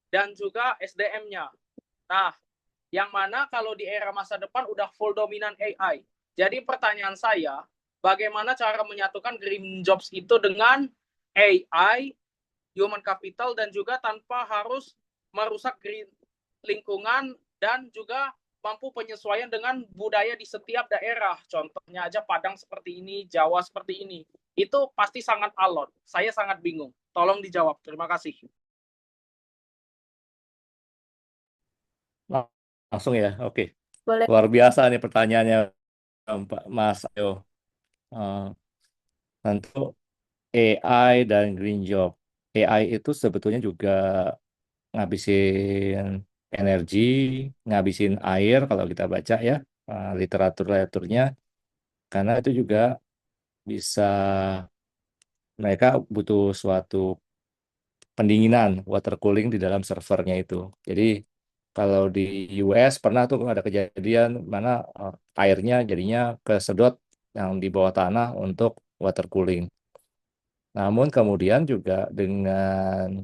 dan juga SDM-nya. Nah, yang mana kalau di era masa depan udah full dominan AI. Jadi pertanyaan saya, bagaimana cara menyatukan green jobs itu dengan AI, human capital, dan juga tanpa harus merusak green lingkungan dan juga mampu penyesuaian dengan budaya di setiap daerah. Contohnya aja Padang seperti ini, Jawa seperti ini. Itu pasti sangat alot. Saya sangat bingung. Tolong dijawab. Terima kasih. Langsung ya, oke. Boleh. Luar biasa nih pertanyaannya, Pak Mas Ayo. Tentu AI dan green job. AI itu sebetulnya juga ngabisin energi, ngabisin air kalau kita baca ya literaturnya, karena itu juga bisa mereka butuh suatu pendinginan, water cooling di dalam servernya itu. Jadi kalau di US pernah tuh ada kejadian mana airnya jadinya kesedot yang di bawah tanah untuk water cooling. Namun kemudian juga dengan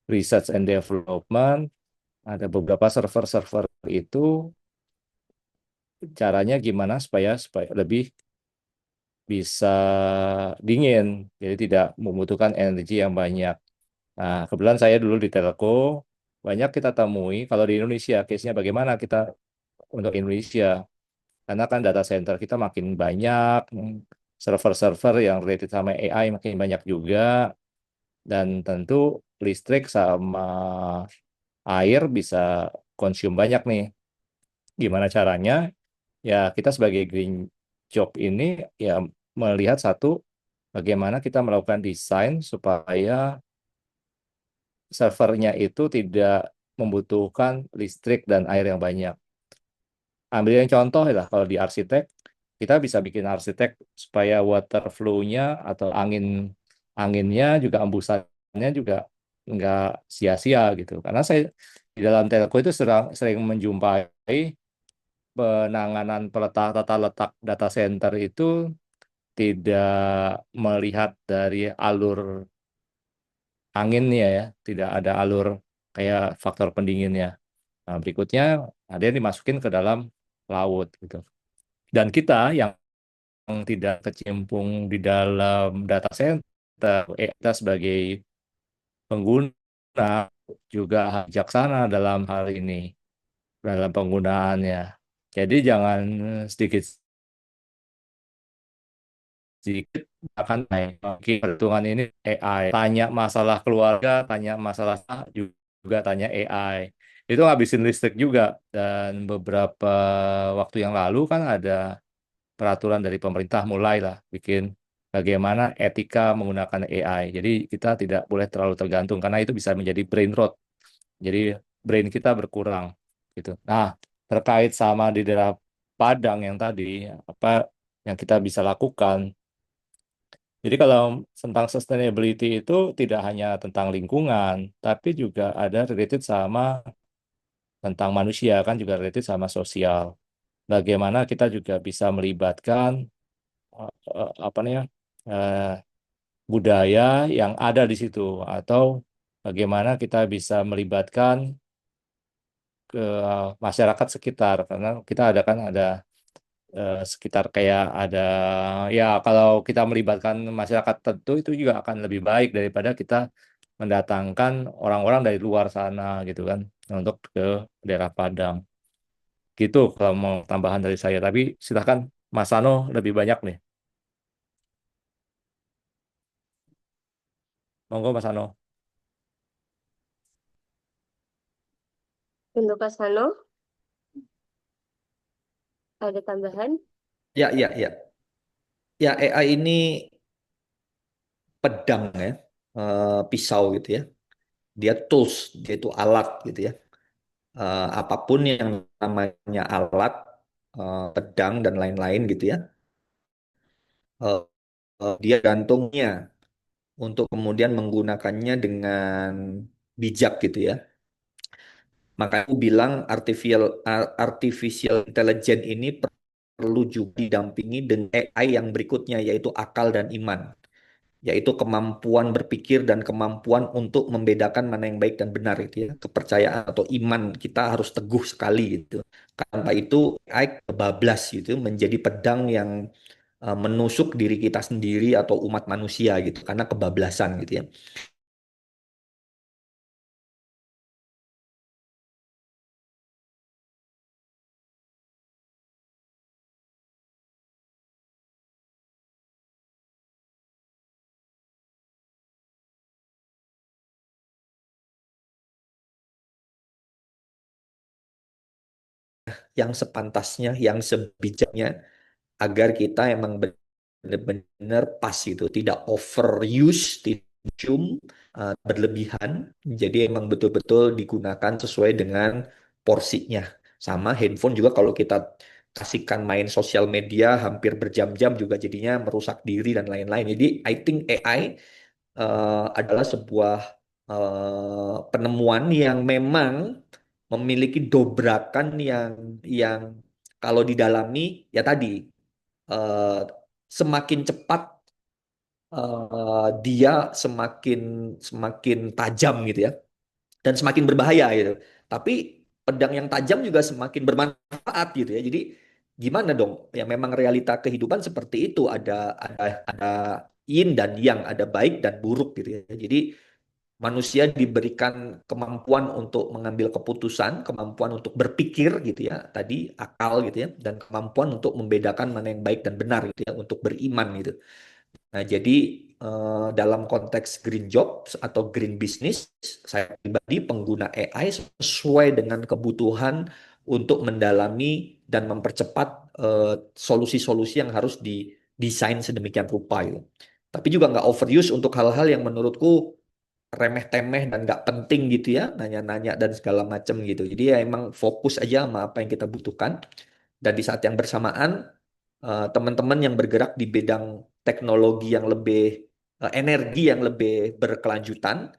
research and development ada beberapa server-server itu caranya gimana supaya lebih bisa dingin, jadi tidak membutuhkan energi yang banyak. Nah, kebetulan saya dulu di telco, banyak kita temui, kalau di Indonesia, case-nya bagaimana kita untuk Indonesia, karena kan data center kita makin banyak, server-server yang related sama AI makin banyak juga, dan tentu listrik sama air bisa konsum banyak nih. Gimana caranya? Ya, kita sebagai green job ini ya melihat satu, bagaimana kita melakukan desain supaya servernya itu tidak membutuhkan listrik dan air yang banyak. Ambil yang contoh lah, kalau di arsitek, kita bisa bikin arsitek supaya water flow-nya atau anginnya juga embusannya juga nggak sia-sia gitu. Karena saya di dalam telco itu sering menjumpai penanganan tata letak data center itu tidak melihat dari alur anginnya ya, tidak ada alur kayak faktor pendinginnya. Nah, berikutnya ada yang dimasukin ke dalam laut gitu. Dan kita yang tidak kecimpung di dalam data center, kita sebagai pengguna juga bijaksana dalam hal ini, dalam penggunaannya. Jadi jangan sedikit sedikit akan naik. Mungkin perhitungan ini AI. Tanya masalah keluarga, tanya masalah juga tanya AI. Itu ngabisin listrik juga. Dan beberapa waktu yang lalu kan ada peraturan dari pemerintah mulailah bikin bagaimana etika menggunakan AI. Jadi kita tidak boleh terlalu tergantung karena itu bisa menjadi brain rot. Jadi brain kita berkurang gitu. Nah, terkait sama di daerah Padang yang tadi apa yang kita bisa lakukan. Jadi kalau tentang sustainability itu tidak hanya tentang lingkungan, tapi juga ada related sama tentang manusia kan juga related sama sosial. Bagaimana kita juga bisa melibatkan apa namanya eh, budaya yang ada di situ atau bagaimana kita bisa melibatkan ke masyarakat sekitar karena kita ada kan ada sekitar kayak ada ya kalau kita melibatkan masyarakat tentu itu juga akan lebih baik daripada kita mendatangkan orang-orang dari luar sana gitu kan untuk ke daerah Padang gitu kalau mau tambahan dari saya tapi silakan Mas Sano lebih banyak nih monggo Mas Sano. Untuk Kak Sano, ada tambahan? Ya, ya, ya. Ya, AI ini pedang ya, pisau gitu ya. Dia tools, dia itu alat gitu ya. Apapun yang namanya alat, pedang dan lain-lain gitu ya. eh, Dia gantungnya untuk kemudian menggunakannya dengan bijak gitu ya. Maka aku bilang artificial intelligence ini perlu juga didampingi dengan AI yang berikutnya yaitu akal dan iman, yaitu kemampuan berpikir dan kemampuan untuk membedakan mana yang baik dan benar gitu ya. Kepercayaan atau iman kita harus teguh sekali gitu. Tanpa itu AI kebablas gitu menjadi pedang yang menusuk diri kita sendiri atau umat manusia gitu karena kebablasan gitu ya. Yang sepantasnya, yang sebijaknya agar kita emang benar-benar pas itu, tidak overuse, tidak cium berlebihan. Jadi emang betul-betul digunakan sesuai dengan porsinya. Sama handphone juga kalau kita kasihkan main sosial media hampir berjam-jam juga jadinya merusak diri dan lain-lain. Jadi I think AI adalah sebuah penemuan yang memang memiliki dobrakan yang kalau didalami ya tadi eh, semakin cepat dia semakin semakin tajam gitu ya dan semakin berbahaya gitu. Tapi pedang yang tajam juga semakin bermanfaat gitu ya. Jadi gimana dong? Ya memang realita kehidupan seperti itu ada yin dan yang, ada baik dan buruk gitu ya. Jadi manusia diberikan kemampuan untuk mengambil keputusan, kemampuan untuk berpikir gitu ya, tadi akal gitu ya, dan kemampuan untuk membedakan mana yang baik dan benar gitu ya, untuk beriman gitu. Nah, jadi dalam konteks green jobs atau green business, saya pribadi pengguna AI sesuai dengan kebutuhan untuk mendalami dan mempercepat solusi-solusi yang harus didesain sedemikian rupa gitu. Tapi juga nggak overuse untuk hal-hal yang menurutku remeh-temeh dan nggak penting gitu ya, nanya-nanya dan segala macam gitu. Jadi ya emang fokus aja sama apa yang kita butuhkan. Dan di saat yang bersamaan, teman-teman yang bergerak di bidang teknologi yang lebih, energi yang lebih berkelanjutan,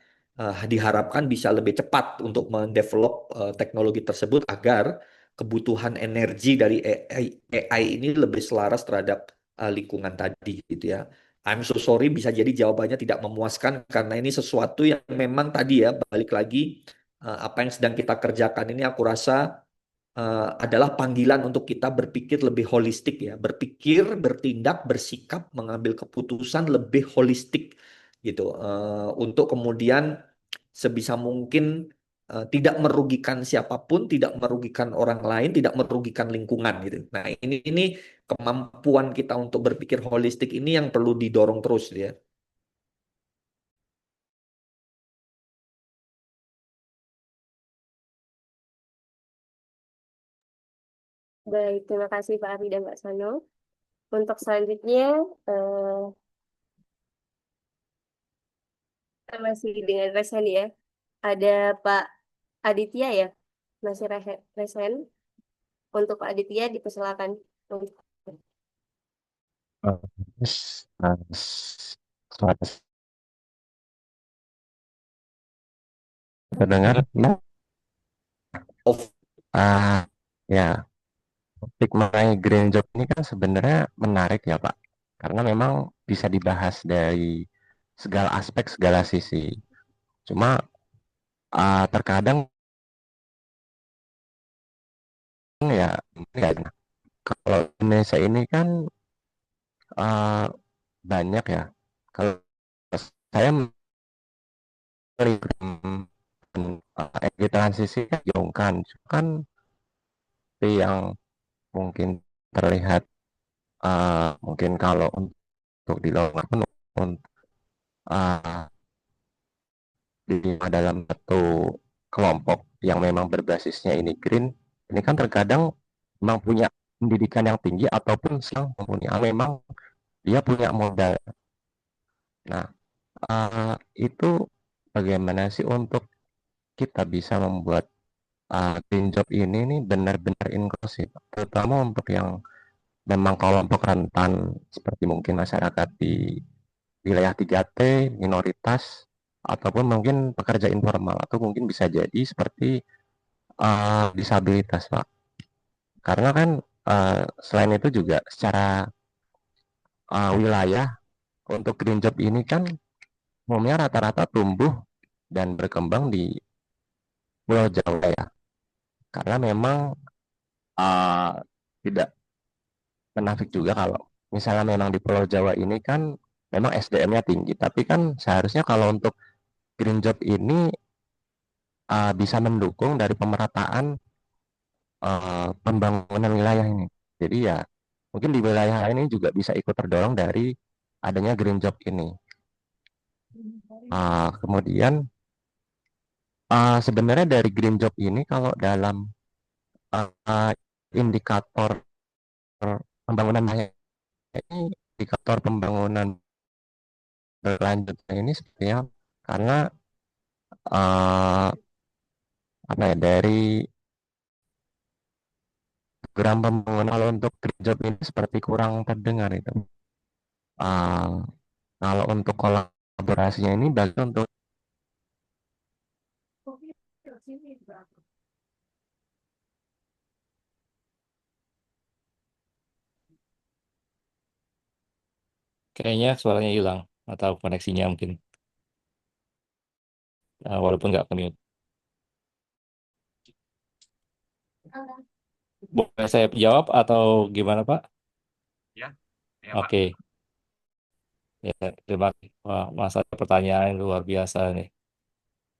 diharapkan bisa lebih cepat untuk mendevelop teknologi tersebut agar kebutuhan energi dari AI ini lebih selaras terhadap lingkungan tadi gitu ya. I'm so sorry bisa jadi jawabannya tidak memuaskan karena ini sesuatu yang memang tadi ya balik lagi apa yang sedang kita kerjakan ini aku rasa adalah panggilan untuk kita berpikir lebih holistik ya, berpikir, bertindak, bersikap, mengambil keputusan lebih holistik gitu untuk kemudian sebisa mungkin tidak merugikan siapapun, tidak merugikan orang lain, tidak merugikan lingkungan gitu. Nah, ini kemampuan kita untuk berpikir holistik ini yang perlu didorong terus ya. Baik, terima kasih Pak Ari dan Mbak Sano. Untuk selanjutnya, kita masih dengan Resen ya. Ada Pak Aditya ya, masih Resen. Untuk Pak Aditya dipersilakan. Suara terdengar? Ya. Of Ya, topik mengenai green job ini kan sebenarnya menarik ya Pak, karena memang bisa dibahas dari segala aspek, segala sisi. Cuma terkadang ya, kalau Indonesia ini kan banyak ya. Kalau saya melihat energi transisi kan digaungkan, kan yang mungkin terlihat mungkin kalau untuk dilakukan di dalam satu kelompok yang memang berbasisnya ini green, ini kan terkadang memang punya pendidikan yang tinggi ataupun yang mempunyai memang dia punya modal. Nah, itu bagaimana sih untuk kita bisa membuat green job ini nih benar-benar inklusif, terutama untuk yang memang kelompok rentan seperti mungkin masyarakat di wilayah 3T, minoritas, ataupun mungkin pekerja informal, atau mungkin bisa jadi seperti disabilitas, Pak. Karena kan selain itu juga secara wilayah untuk green job ini kan umumnya rata-rata tumbuh dan berkembang di Pulau Jawa ya. Karena memang tidak menafik juga kalau misalnya memang di Pulau Jawa ini kan memang SDM-nya tinggi, tapi kan seharusnya kalau untuk green job ini bisa mendukung dari pemerataan pembangunan wilayah ini. Jadi ya mungkin di wilayah ini juga bisa ikut terdorong dari adanya green job ini. Kemudian sebenarnya dari green job ini kalau dalam indikator pembangunan ini, indikator pembangunan berlanjutnya ini sepertinya karena apa ya, dari program pembangunan kalau untuk green job ini seperti kurang terdengar itu. Kalau untuk kolaborasinya ini bagi untuk Kayaknya suaranya hilang atau koneksinya mungkin. Walaupun nggak ke-mute. Boleh saya jawab atau gimana, Pak? ya, Oke. Ya, terima kasih. Wah, masa pertanyaan yang luar biasa nih.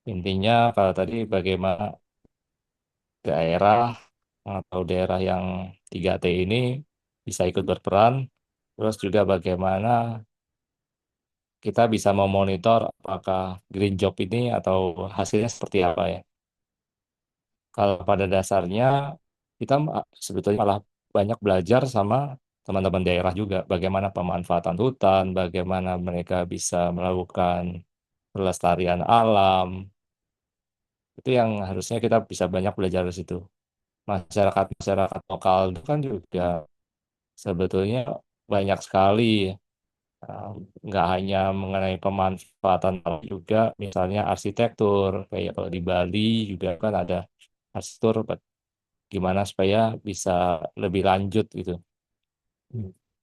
Intinya kalau tadi bagaimana daerah atau daerah yang 3T ini bisa ikut berperan, terus juga bagaimana kita bisa memonitor apakah green job ini atau hasilnya seperti apa ya. Kalau pada dasarnya kita sebetulnya malah banyak belajar sama teman-teman daerah juga, bagaimana pemanfaatan hutan, bagaimana mereka bisa melakukan pelestarian alam, itu yang harusnya kita bisa banyak belajar di situ. Masyarakat lokal itu kan juga sebetulnya banyak sekali, uh, nggak hanya mengenai pemanfaatan, tapi juga misalnya arsitektur, kayak kalau di Bali juga kan ada arsitektur, gimana supaya bisa lebih lanjut gitu.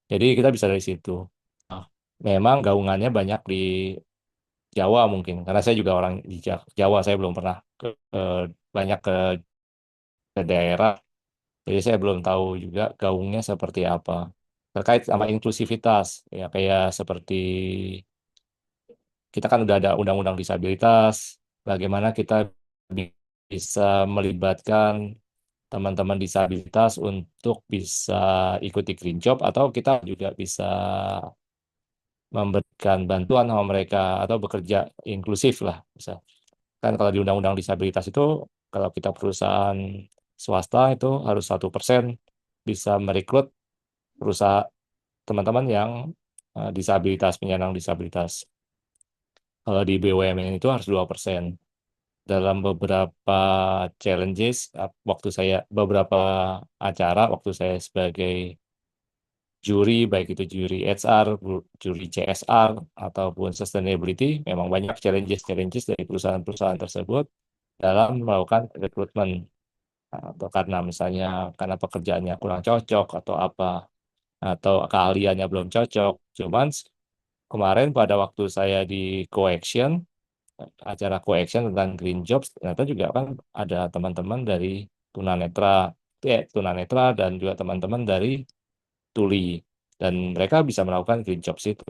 Jadi kita bisa dari situ. Nah, memang gaungannya banyak di Jawa mungkin, karena saya juga orang di Jawa, saya belum pernah banyak ke daerah, jadi saya belum tahu juga gaungnya seperti apa. Terkait sama inklusivitas, ya kayak seperti kita kan udah ada undang-undang disabilitas, bagaimana kita bisa melibatkan teman-teman disabilitas untuk bisa ikuti Green Job, atau kita juga bisa memberikan bantuan sama mereka atau bekerja inklusif lah. Bisa. Kan kalau di Undang-Undang Disabilitas itu, kalau kita perusahaan swasta itu harus 1% bisa merekrut perusahaan teman-teman yang disabilitas, penyandang disabilitas. Kalau di BUMN itu harus 2%. Dalam beberapa challenges, beberapa acara waktu saya sebagai juri, baik itu juri HR, juri CSR, ataupun sustainability, memang banyak challenges dari perusahaan-perusahaan tersebut dalam melakukan rekrutmen. Atau karena misalnya karena pekerjaannya kurang cocok atau apa, atau keahliannya belum cocok. Cuman kemarin pada waktu saya di Coaction, acara Coaction tentang Green Jobs, ternyata juga kan ada teman-teman dari tunanetra dan juga teman-teman dari Tuli, dan mereka bisa melakukan Green Jobs itu.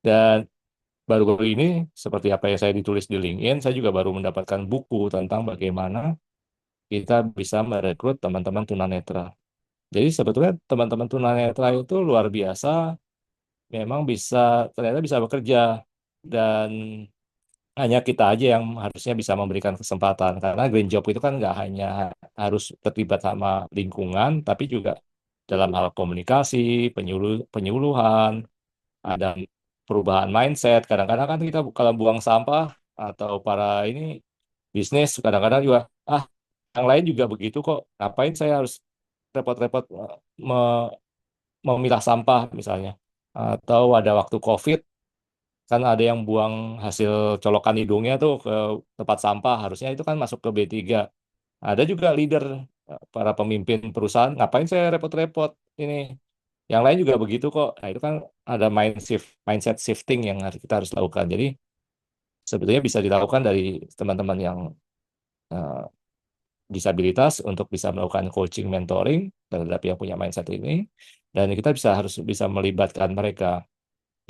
Dan baru-baru ini, seperti apa yang saya ditulis di LinkedIn, saya juga baru mendapatkan buku tentang bagaimana kita bisa merekrut teman-teman tunanetra. Jadi sebetulnya teman-teman tunanetra itu luar biasa, memang ternyata bisa bekerja, dan hanya kita aja yang harusnya bisa memberikan kesempatan, karena green job itu kan nggak hanya harus terlibat sama lingkungan, tapi juga dalam hal komunikasi, penyuluhan, ada perubahan mindset. Kadang-kadang kan kita kalau buang sampah atau para ini bisnis, kadang-kadang juga yang lain juga begitu kok. Ngapain saya harus repot-repot me- memilah sampah misalnya? Atau ada waktu COVID, kan ada yang buang hasil colokan hidungnya tuh ke tempat sampah, harusnya itu kan masuk ke B3. Ada juga leader, para pemimpin perusahaan, ngapain saya repot-repot ini? Yang lain juga begitu kok. Nah, itu kan ada mindset shifting yang kita harus lakukan. Jadi sebetulnya bisa dilakukan dari teman-teman yang eh, disabilitas untuk bisa melakukan coaching, mentoring terhadap yang punya mindset ini, dan kita harus bisa melibatkan mereka,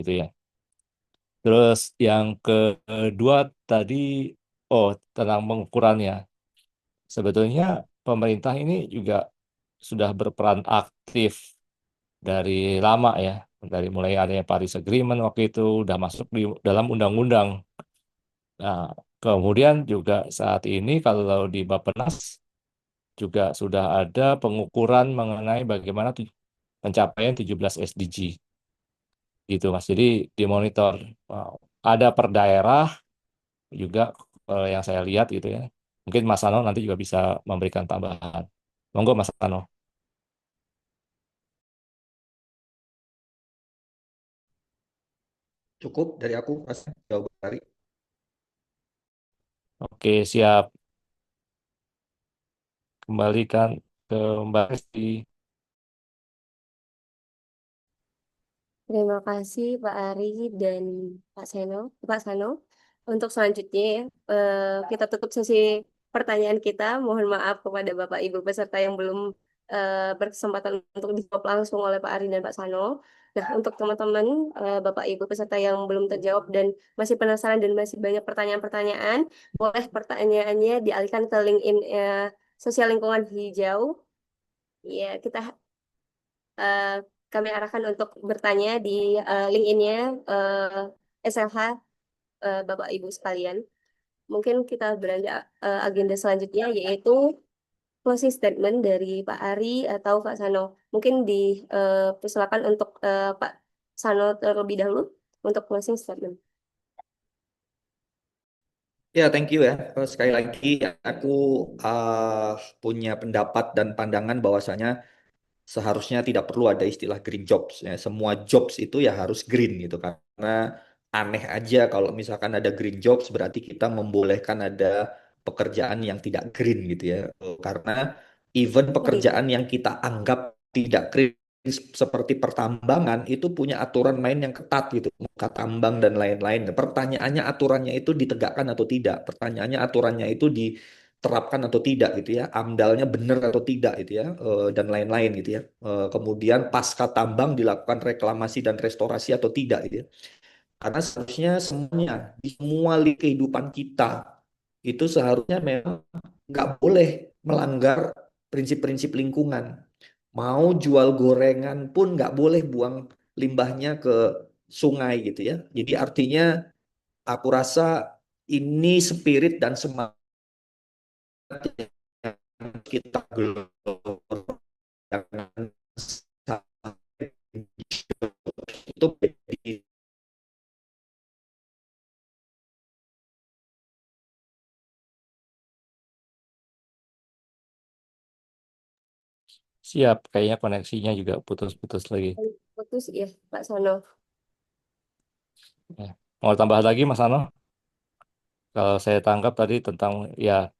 gitu ya. Terus yang kedua tadi, tentang pengukurannya. Sebetulnya pemerintah ini juga sudah berperan aktif dari lama ya, dari mulai adanya Paris Agreement waktu itu udah masuk di dalam undang-undang. Nah, kemudian juga saat ini kalau di Bappenas juga sudah ada pengukuran mengenai bagaimana pencapaian 17 SDG gitu Mas. Jadi dimonitor. Wow. Ada per daerah juga, yang saya lihat gitu ya. Mungkin Mas Ano nanti juga bisa memberikan tambahan. Monggo Mas Ano. Cukup dari aku, Mas. Jawaban dari. Oke, siap. Kembalikan ke Mbak Resti. Terima kasih Pak Ari dan Pak Sano. Untuk selanjutnya ya, kita tutup sesi pertanyaan kita. Mohon maaf kepada Bapak Ibu peserta yang belum berkesempatan untuk dijawab langsung oleh Pak Ari dan Pak Sano. Nah, untuk teman-teman Bapak Ibu peserta yang belum terjawab dan masih penasaran dan masih banyak pertanyaan-pertanyaan, boleh pertanyaannya dialihkan ke LinkedIn Sosial Lingkungan Hijau. Ya, eh, kami arahkan untuk bertanya di LinkedIn-nya SLH Bapak Ibu sekalian. Mungkin kita beranjak agenda selanjutnya, yaitu closing statement dari Pak Ari atau Pak Sano. Mungkin dipersilakan untuk Pak Sano terlebih dahulu untuk closing statement. Ya, thank you ya. Sekali lagi, aku punya pendapat dan pandangan bahwasanya seharusnya tidak perlu ada istilah green jobs. Ya. Semua jobs itu ya harus green gitu. Karena aneh aja kalau misalkan ada green jobs, berarti kita membolehkan ada pekerjaan yang tidak green gitu ya. Karena even pekerjaan yang kita anggap tidak green, seperti pertambangan, itu punya aturan main yang ketat gitu, muka tambang dan lain-lain. Pertanyaannya aturannya itu ditegakkan atau tidak, pertanyaannya aturannya itu diterapkan atau tidak gitu ya, AMDALnya benar atau tidak gitu ya, dan lain-lain gitu ya. Kemudian pasca tambang dilakukan reklamasi dan restorasi atau tidak gitu ya. Karena seharusnya semuanya di semua kehidupan kita itu seharusnya memang nggak boleh melanggar prinsip-prinsip lingkungan. Mau jual gorengan pun nggak boleh buang limbahnya ke sungai gitu ya. Jadi artinya aku rasa ini spirit dan semangat yang kita gelor, jangan sampai itu jadi Siap, kayaknya koneksinya juga putus-putus lagi. Putus ya, Pak Sano. Ya. Mau tambah lagi, Mas Ano? Kalau saya tangkap tadi tentang ya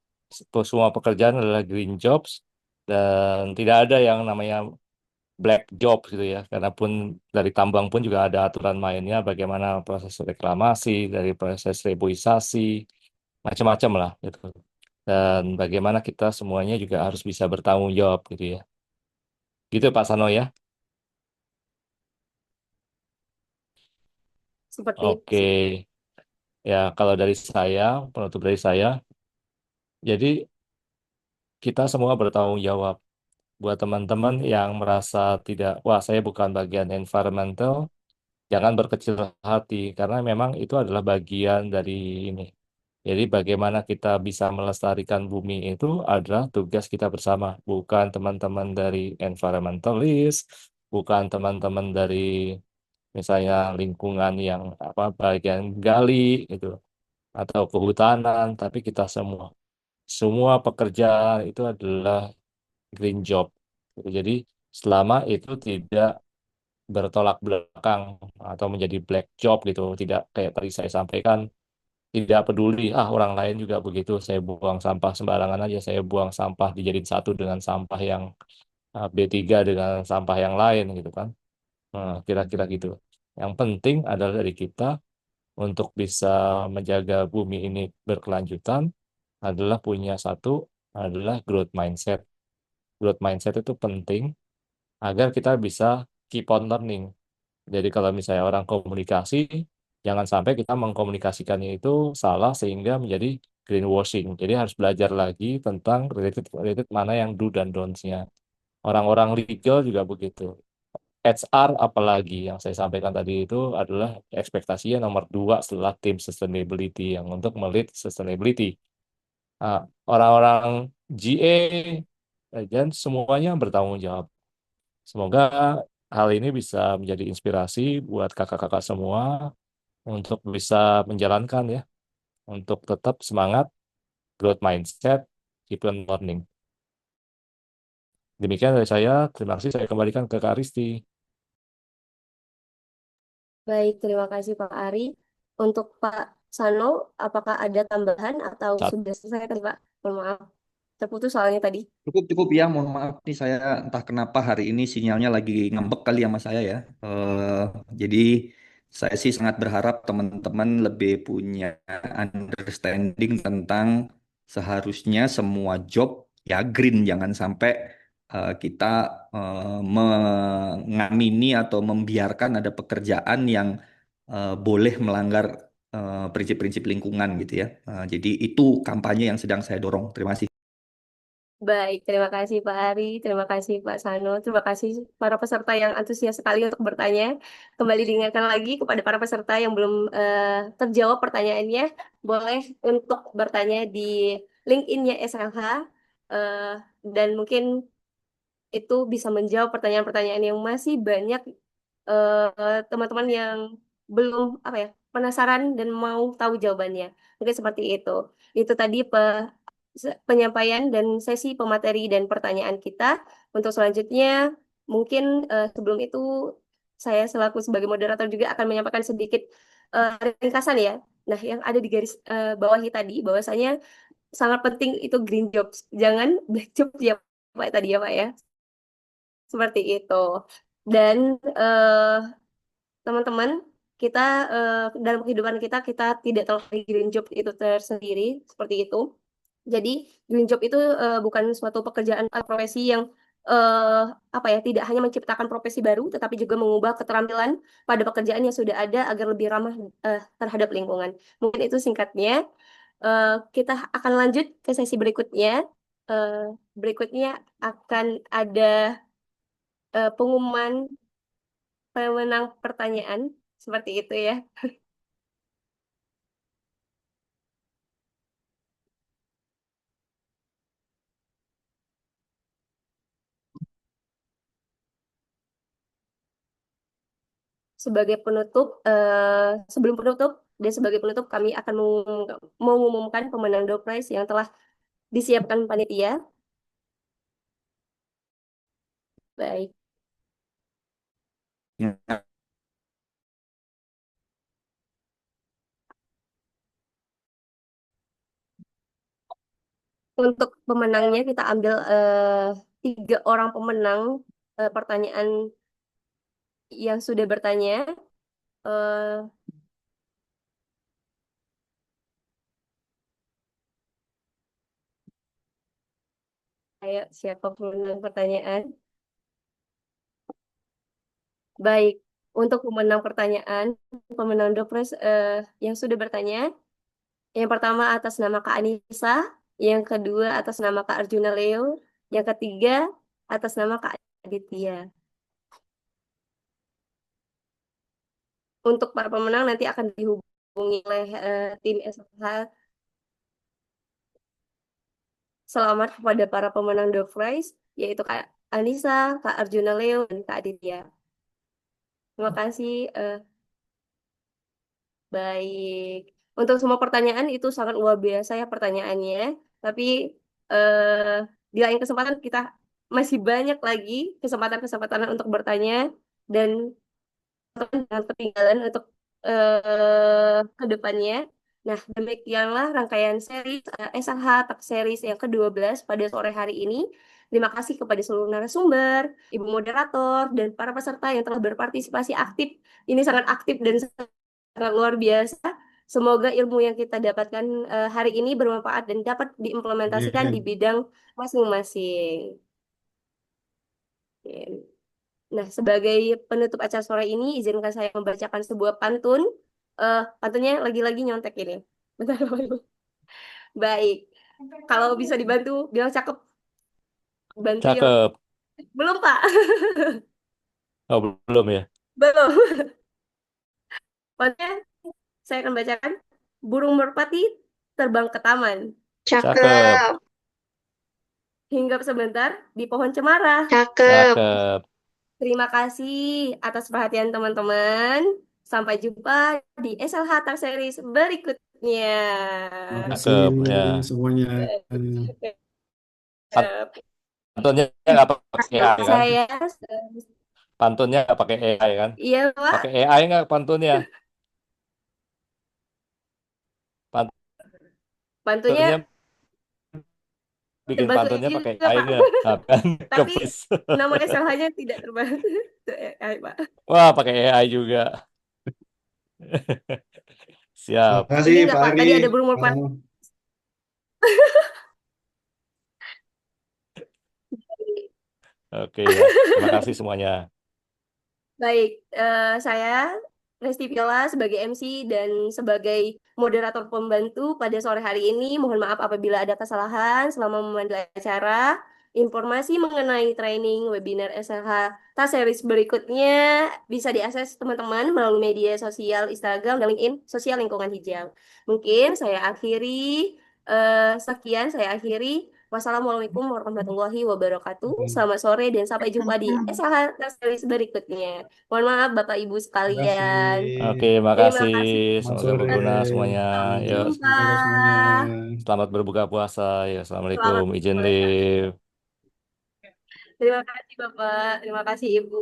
semua pekerjaan adalah green jobs dan tidak ada yang namanya black job gitu ya. Karena pun dari tambang pun juga ada aturan mainnya, bagaimana proses reklamasi, dari proses reboisasi, macam-macam lah gitu. Dan bagaimana kita semuanya juga harus bisa bertanggung jawab gitu ya. Gitu Pak Sano ya. Seperti itu Oke, sih. ya kalau dari saya, penutup dari saya, jadi kita semua bertanggung jawab. Buat teman-teman yang merasa tidak, wah saya bukan bagian environmental, jangan berkecil hati karena memang itu adalah bagian dari ini. Jadi bagaimana kita bisa melestarikan bumi itu adalah tugas kita bersama, bukan teman-teman dari environmentalist, bukan teman-teman dari misalnya lingkungan yang apa bagian gali gitu atau kehutanan, tapi kita semua. Semua pekerjaan itu adalah green job. Gitu. Jadi selama itu tidak bertolak belakang atau menjadi black job gitu, tidak kayak tadi saya sampaikan, tidak peduli orang lain juga begitu, saya buang sampah sembarangan aja, saya buang sampah dijadiin satu dengan sampah yang B3 dengan sampah yang lain gitu kan. Nah, kira-kira gitu. Yang penting adalah dari kita untuk bisa menjaga bumi ini berkelanjutan adalah punya satu adalah growth mindset. Growth mindset itu penting agar kita bisa keep on learning. Jadi kalau misalnya orang komunikasi, jangan sampai kita mengkomunikasikannya itu salah sehingga menjadi greenwashing. Jadi harus belajar lagi tentang related mana yang do dan don'ts-nya. Orang-orang legal juga begitu. HR apalagi yang saya sampaikan tadi itu adalah ekspektasinya nomor 2 setelah tim sustainability yang untuk melit sustainability. Nah, orang-orang GA dan semuanya bertanggung jawab. Semoga hal ini bisa menjadi inspirasi buat kakak-kakak semua untuk bisa menjalankan ya, untuk tetap semangat, growth mindset, keep on learning. Demikian dari saya, terima kasih saya kembalikan ke Kak Risti. Baik, terima kasih Pak Ari. Untuk Pak Sano, apakah ada tambahan atau sudah selesai tadi Pak? Mohon maaf, terputus soalnya tadi. Cukup ya, mohon maaf nih saya entah kenapa hari ini sinyalnya lagi ngambek kali sama saya ya. Jadi saya sih sangat berharap teman-teman lebih punya understanding tentang seharusnya semua job ya green, jangan sampai kita mengamini atau membiarkan ada pekerjaan yang boleh melanggar prinsip-prinsip lingkungan gitu ya. Jadi itu kampanye yang sedang saya dorong. Terima kasih. Baik, terima kasih Pak Ari, terima kasih Pak Sano, terima kasih para peserta yang antusias sekali untuk bertanya. Kembali diingatkan lagi kepada para peserta yang belum terjawab pertanyaannya, boleh untuk bertanya di LinkedIn-nya SLH, eh, dan mungkin itu bisa menjawab pertanyaan-pertanyaan yang masih banyak teman-teman yang belum apa ya penasaran dan mau tahu jawabannya. Mungkin seperti itu. Itu tadi penyampaian dan sesi pemateri dan pertanyaan kita. Untuk selanjutnya, mungkin sebelum itu saya selaku sebagai moderator juga akan menyampaikan sedikit ringkasan ya. Nah, yang ada di garis bawahi tadi, bahwasanya sangat penting itu green jobs, jangan black jobs ya Pak tadi ya Pak ya. Seperti itu. Dan teman-teman, kita dalam kehidupan kita tidak terlalu green job itu tersendiri seperti itu. Jadi green job itu bukan suatu pekerjaan atau profesi yang apa ya tidak hanya menciptakan profesi baru, tetapi juga mengubah keterampilan pada pekerjaan yang sudah ada agar lebih ramah terhadap lingkungan. Mungkin itu singkatnya. Kita akan lanjut ke sesi berikutnya. Eh, Berikutnya akan ada pengumuman pemenang pertanyaan seperti itu ya. Sebagai penutup, sebelum penutup dan sebagai penutup kami akan mengumumkan pemenang door prize yang telah disiapkan panitia. Baik. Ya. Untuk pemenangnya kita ambil 3 orang pemenang pertanyaan yang sudah bertanya. Eh, Ayo, siapa pemenang pertanyaan? Baik, untuk pemenang pertanyaan, pemenang Dopres yang sudah bertanya, yang pertama atas nama Kak Anissa, yang kedua atas nama Kak Arjuna Leo, yang ketiga atas nama Kak Aditya. Untuk para pemenang nanti akan dihubungi oleh tim SH. Selamat kepada para pemenang door prize, yaitu Kak Anissa, Kak Arjuna Leo, dan Kak Aditya. Terima kasih. Baik. Untuk semua pertanyaan itu sangat luar biasa ya pertanyaannya. Tapi eh, di lain kesempatan kita masih banyak lagi kesempatan-kesempatan untuk bertanya dan jangan ketinggalan untuk ke depannya. Nah, demikianlah rangkaian series SLH Talk Series yang ke-12 pada sore hari ini. Terima kasih kepada seluruh narasumber, ibu moderator, dan para peserta yang telah berpartisipasi aktif. Ini sangat aktif dan sangat luar biasa. Semoga ilmu yang kita dapatkan hari ini bermanfaat dan dapat diimplementasikan di bidang masing-masing. Oke. Nah, sebagai penutup acara sore ini, izinkan saya membacakan sebuah pantun. Pantunnya lagi-lagi nyontek ini. Bentar, Bapak Ibu. Baik. Kalau bisa dibantu, bilang cakep. Bantu yuk. Cakep. Belum, Pak. Oh, belum ya? Belum. Pantunnya saya akan bacakan. Burung merpati terbang ke taman. Cakep. Hinggap sebentar di pohon cemara. Cakep. Terima kasih atas perhatian teman-teman. Sampai jumpa di SLH Talk Series berikutnya. Terima kasih Cakep ya. semuanya. Pantunnya nggak pakai AI kan? Saya Pantunnya nggak pakai AI kan? iya, Pak. Pakai AI nggak pantunnya? Pantunnya Bikin terbantu pantunnya juga, pakai Pak. AI nggak? Nah, kan Tapi kepis. nama SLH-nya tidak terbantu. Pak. Wah, pakai AI juga. Siap. Terima kasih Ini enggak, Pak Pak. Ari. Tadi ada burung merpati. Oke ya. Terima kasih semuanya. Baik, saya Resti Viola sebagai MC dan sebagai moderator pembantu pada sore hari ini. Mohon maaf apabila ada kesalahan selama memandu acara. Informasi mengenai training webinar SLH TAS series berikutnya bisa diakses teman-teman melalui media sosial Instagram dan LinkedIn Sosial Lingkungan Hijau. Mungkin saya akhiri, sekian saya akhiri. Wassalamualaikum warahmatullahi wabarakatuh. Selamat sore dan sampai jumpa di SLH TAS series berikutnya. Mohon maaf Bapak Ibu Terima sekalian. kasih. Oke, Terima makasih. kasih. Selamat Semoga sore. berguna semuanya. Sampai Yuk, jumpa. Sore semuanya. selamat berbuka puasa. Ya, Assalamualaikum. Selamat Izin berpuasa. live. Terima kasih Bapak. Terima kasih Ibu.